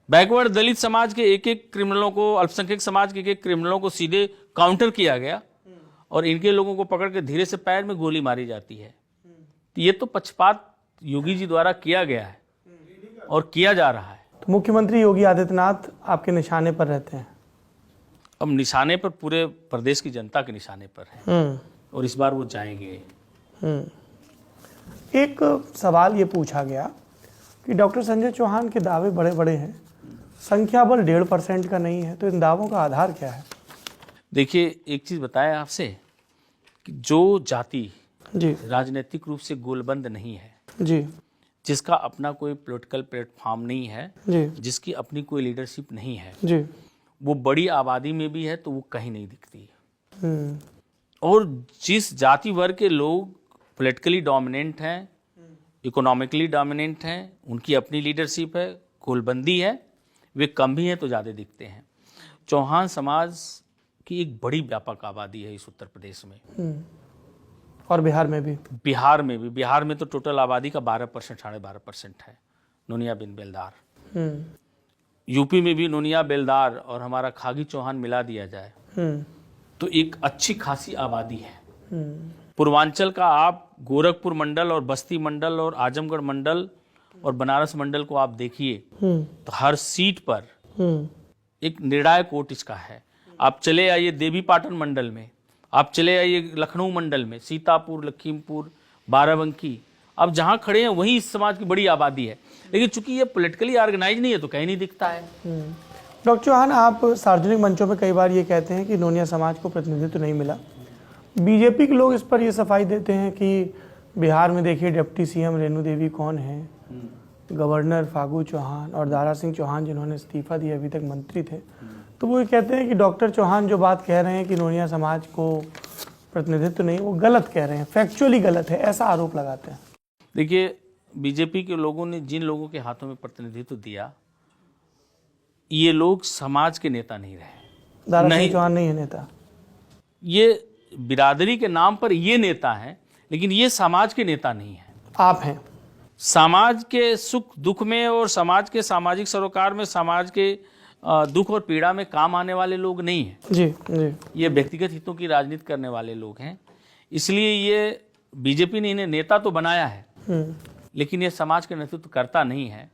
बैकवर्ड दलित समाज के एक-एक क्रिमिनलों को, अल्पसंख्यक समाज के एक-एक क्रिमिनलों को सीधे काउंटर किया गया और इनके लोगों को पकड़ के धीरे से पैर में गोली मारी जाती है। तो ये तो पक्षपात योगी जी द्वारा किया गया है और किया जा रहा है। तो मुख्यमंत्री योगी आदित्यनाथ आपके निशाने पर रहते हैं? अब निशाने पर पूरे प्रदेश की जनता के निशाने पर है और इस बार वो जाएंगे। एक सवाल ये पूछा गया कि डॉक्टर संजय चौहान के दावे बड़े बड़े हैं, संख्या बल 1.5% का नहीं है, तो इन दावों का आधार क्या है? देखिए, एक चीज बताया आपसे कि जो जाति जी राजनीतिक रूप से गोलबंद नहीं है, जी, जिसका अपना कोई पॉलिटिकल प्लेटफॉर्म नहीं है जी, जिसकी अपनी कोई लीडरशिप नहीं है जी, वो बड़ी आबादी में भी है तो वो कहीं नहीं दिखती। और जिस जाति वर्ग के लोग पॉलिटिकली डोमिनेंट हैं, इकोनॉमिकली डोमिनेंट हैं, उनकी अपनी लीडरशिप है, गोलबंदी है, वे कम भी हैं तो ज़्यादा दिखते हैं। चौहान समाज की एक बड़ी व्यापक आबादी है इस उत्तर प्रदेश में। और बिहार में भी। बिहार में तो टोटल आबादी का 12% 12.5% है नोनिया बिन बेलदार। यूपी में भी नोनिया बेलदार और हमारा खागी चौहान मिला दिया जाए तो एक अच्छी खासी आबादी है। पूर्वांचल का आप गोरखपुर मंडल और बस्ती मंडल और आजमगढ़ मंडल और बनारस मंडल को आप देखिए तो हर सीट पर एक निर्णायक वोट इसका है। आप चले आइए देवी पाटन मंडल में, आप चले आइए लखनऊ मंडल में, सीतापुर, लखीमपुर, बाराबंकी, आप जहां खड़े हैं वहीं इस समाज की बड़ी आबादी है। लेकिन चूंकि ये पॉलिटिकली ऑर्गेनाइज नहीं है तो कहीं नहीं दिखता है। डॉक्टर चौहान, आप सार्वजनिक मंचों में कई बार ये कहते हैं कि नोनिया समाज को प्रतिनिधित्व नहीं मिला। बीजेपी के लोग इस पर ये सफाई देते हैं कि बिहार में देखिए डिप्टी सीएम रेणु देवी कौन है, गवर्नर फागू चौहान और दारा सिंह चौहान जिन्होंने इस्तीफा दिया अभी तक मंत्री थे। तो वो ये कहते हैं कि डॉक्टर चौहान जो बात कह रहे हैं कि नोनिया समाज को प्रतिनिधित्व नहीं, वो गलत कह रहे हैं, फैक्चुअली गलत है, ऐसा आरोप लगाते हैं। देखिए, बीजेपी के लोगों ने जिन लोगों के हाथों में प्रतिनिधित्व दिया, ये लोग समाज के नेता नहीं रहे। दारा सिंह चौहान नहीं है नेता, ये बिरादरी के नाम पर ये नेता हैं, लेकिन ये समाज के नेता नहीं है। आप हैं। समाज के सुख दुख में और समाज के सामाजिक सरोकार में, समाज के दुख और पीड़ा में काम आने वाले लोग नहीं हैं। जी जी। ये व्यक्तिगत हितों की राजनीति करने वाले लोग हैं। इसलिए ये बीजेपी ने इन्हें नेता तो बनाया है, लेकिन ये समाज का नेतृत्व करता नहीं है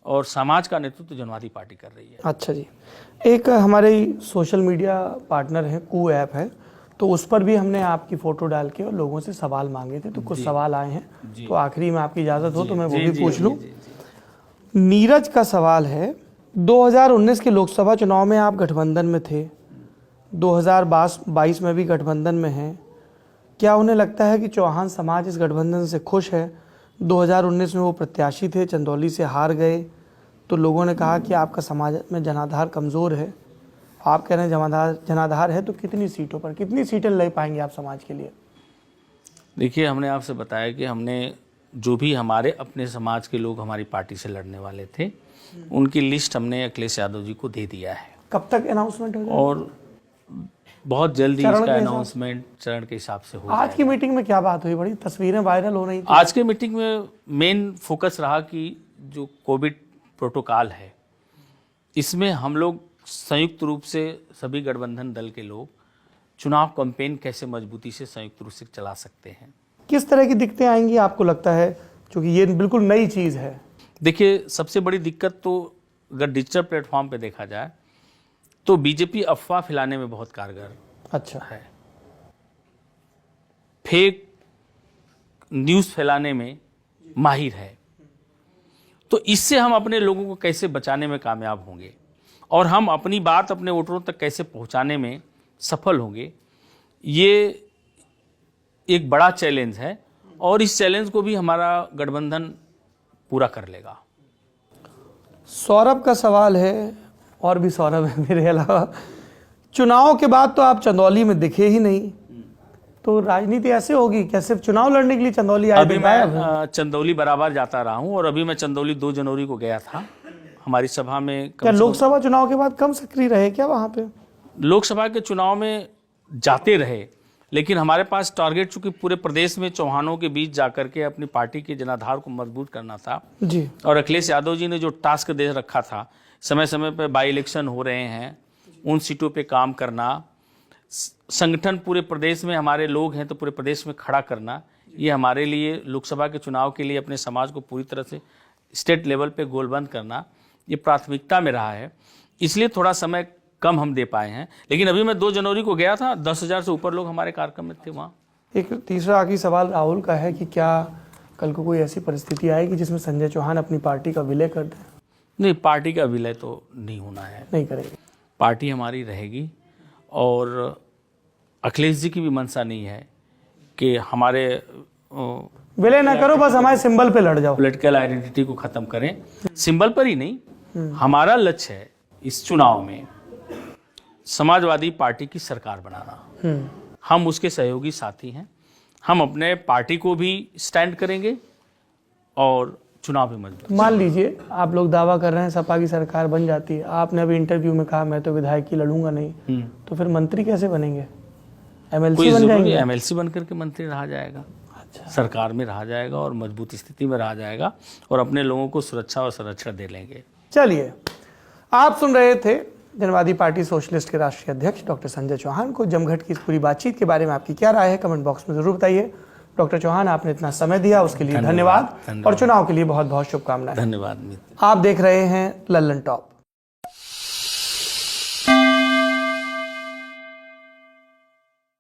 और समाज का नेतृत्व जनवादी पार्टी कर रही है। अच्छा जी, एक हमारे सोशल मीडिया पार्टनर है, कू ऐप है, तो उस पर भी हमने आपकी फ़ोटो डाल के और लोगों से सवाल मांगे थे, तो कुछ सवाल आए हैं, तो आखिरी में आपकी इजाज़त हो तो मैं वो भी पूछ लूँ। नीरज का सवाल है, 2019 के लोकसभा चुनाव में आप गठबंधन में थे, 2022 में भी गठबंधन में हैं, क्या उन्हें लगता है कि चौहान समाज इस गठबंधन से खुश है? 2019 में वो प्रत्याशी थे, चंदौली से हार गए, तो लोगों ने कहा कि आपका समाज में जनाधार कमज़ोर है। आप कह रहे हैं जनाधार है, तो कितनी सीटों पर, कितनी सीटें ले पाएंगे आप समाज के लिए? देखिए, हमने आपसे बताया कि हमने जो भी हमारे अपने समाज के लोग हमारी पार्टी से लड़ने वाले थे, उनकी लिस्ट हमने अखिलेश यादव जी को दे दिया है। कब तक अनाउंसमेंट हो जाएगा? और बहुत जल्दी इसका अनाउंसमेंट चरण के हिसाब से हो जाएगा। आज की मीटिंग में क्या बात हुई? बड़ी तस्वीरें वायरल हो रही थी। आज के मीटिंग में मेन फोकस रहा कि जो कोविड प्रोटोकॉल है, इसमें हम लोग संयुक्त रूप से सभी गठबंधन दल के लोग चुनाव कैंपेन कैसे मजबूती से संयुक्त रूप से चला सकते हैं। किस तरह की दिक्कतें आएंगी आपको लगता है, क्योंकि ये बिल्कुल नई चीज़ है? देखिए, सबसे बड़ी दिक्कत तो अगर डिजिटल प्लेटफॉर्म पे देखा जाए तो बीजेपी अफवाह फैलाने में बहुत कारगर अच्छा है, फेक न्यूज़ फैलाने में माहिर है। तो इससे हम अपने लोगों को कैसे बचाने में कामयाब होंगे और हम अपनी बात अपने वोटरों तक कैसे पहुंचाने में सफल होंगे, ये एक बड़ा चैलेंज है और इस चैलेंज को भी हमारा गठबंधन पूरा कर लेगा। सौरभ का सवाल है, और भी सौरभ है मेरे अलावा, चुनाव के बाद तो आप चंदौली में दिखे ही नहीं, तो राजनीति ऐसे होगी क्या? सिर्फ चुनाव लड़ने के लिए चंदौली आए? अभी मैं चंदौली बराबर जाता रहा हूं और अभी मैं चंदौली 2 जनवरी को गया था हमारी सभा में। क्या लोकसभा चुनाव के बाद कम सक्रिय रहे क्या वहां पे? लोकसभा के चुनाव में जाते रहे, लेकिन हमारे पास टारगेट चूंकि पूरे प्रदेश में चौहानों के बीच जाकर के अपनी पार्टी के जनाधार को मजबूत करना था जी, और अखिलेश यादव जी ने जो टास्क दे रखा था, समय समय पर बाई इलेक्शन हो रहे हैं, उन सीटों पे काम करना, संगठन पूरे प्रदेश में हमारे लोग हैं तो पूरे प्रदेश में खड़ा करना, ये हमारे लिए लोकसभा के चुनाव के लिए अपने समाज को पूरी तरह से स्टेट लेवल पे गोलबंद करना, ये प्राथमिकता में रहा है। इसलिए थोड़ा समय कम हम दे पाए हैं, लेकिन अभी मैं 2 जनवरी को गया था, 10,000 से ऊपर लोग हमारे कार्यक्रम में थे वहाँ। एक तीसरा आखिरी सवाल राहुल का है कि क्या कल को कोई ऐसी परिस्थिति आएगी जिसमें संजय चौहान अपनी पार्टी का विलय कर दें? नहीं, पार्टी का विलय तो नहीं होना है, नहीं करेगी, पार्टी हमारी रहेगी और अखिलेश जी की भी मंशा नहीं है कि हमारे विलय ना करो, बस हमारे सिंबल पे लड़ जाओ, पॉलिटिकल आइडेंटिटी को खत्म करें। सिंबल पर ही नहीं, हमारा लक्ष्य है इस चुनाव में समाजवादी पार्टी की सरकार बनाना। हम उसके सहयोगी साथी हैं, हम अपने पार्टी को भी स्टैंड करेंगे और चुनाव में मजबूत। मान लीजिए आप लोग दावा कर रहे हैं सपा की सरकार बन जाती है, आपने अभी इंटरव्यू में कहा मैं तो विधायक की लड़ूंगा नहीं, तो फिर मंत्री कैसे बनेंगे? एमएलसी बन जाएंगे? एमएलसी बन करके मंत्री रहा जाएगा। अच्छा। सरकार में रहा जाएगा और मजबूत स्थिति में रहा जाएगा और अपने लोगों को सुरक्षा और संरक्षण दे लेंगे। चलिए, आप सुन रहे थे जनवादी पार्टी सोशलिस्ट के राष्ट्रीय अध्यक्ष डॉक्टर संजय चौहान को। जमघट की इस पूरी बातचीत के बारे में आपकी क्या राय है, कमेंट बॉक्स में जरूर बताइए। डॉक्टर चौहान, आपने इतना समय दिया उसके लिए धन्यवाद और चुनाव के लिए बहुत बहुत शुभकामनाएं। धन्यवाद। आप देख रहे हैं लल्लन टॉप।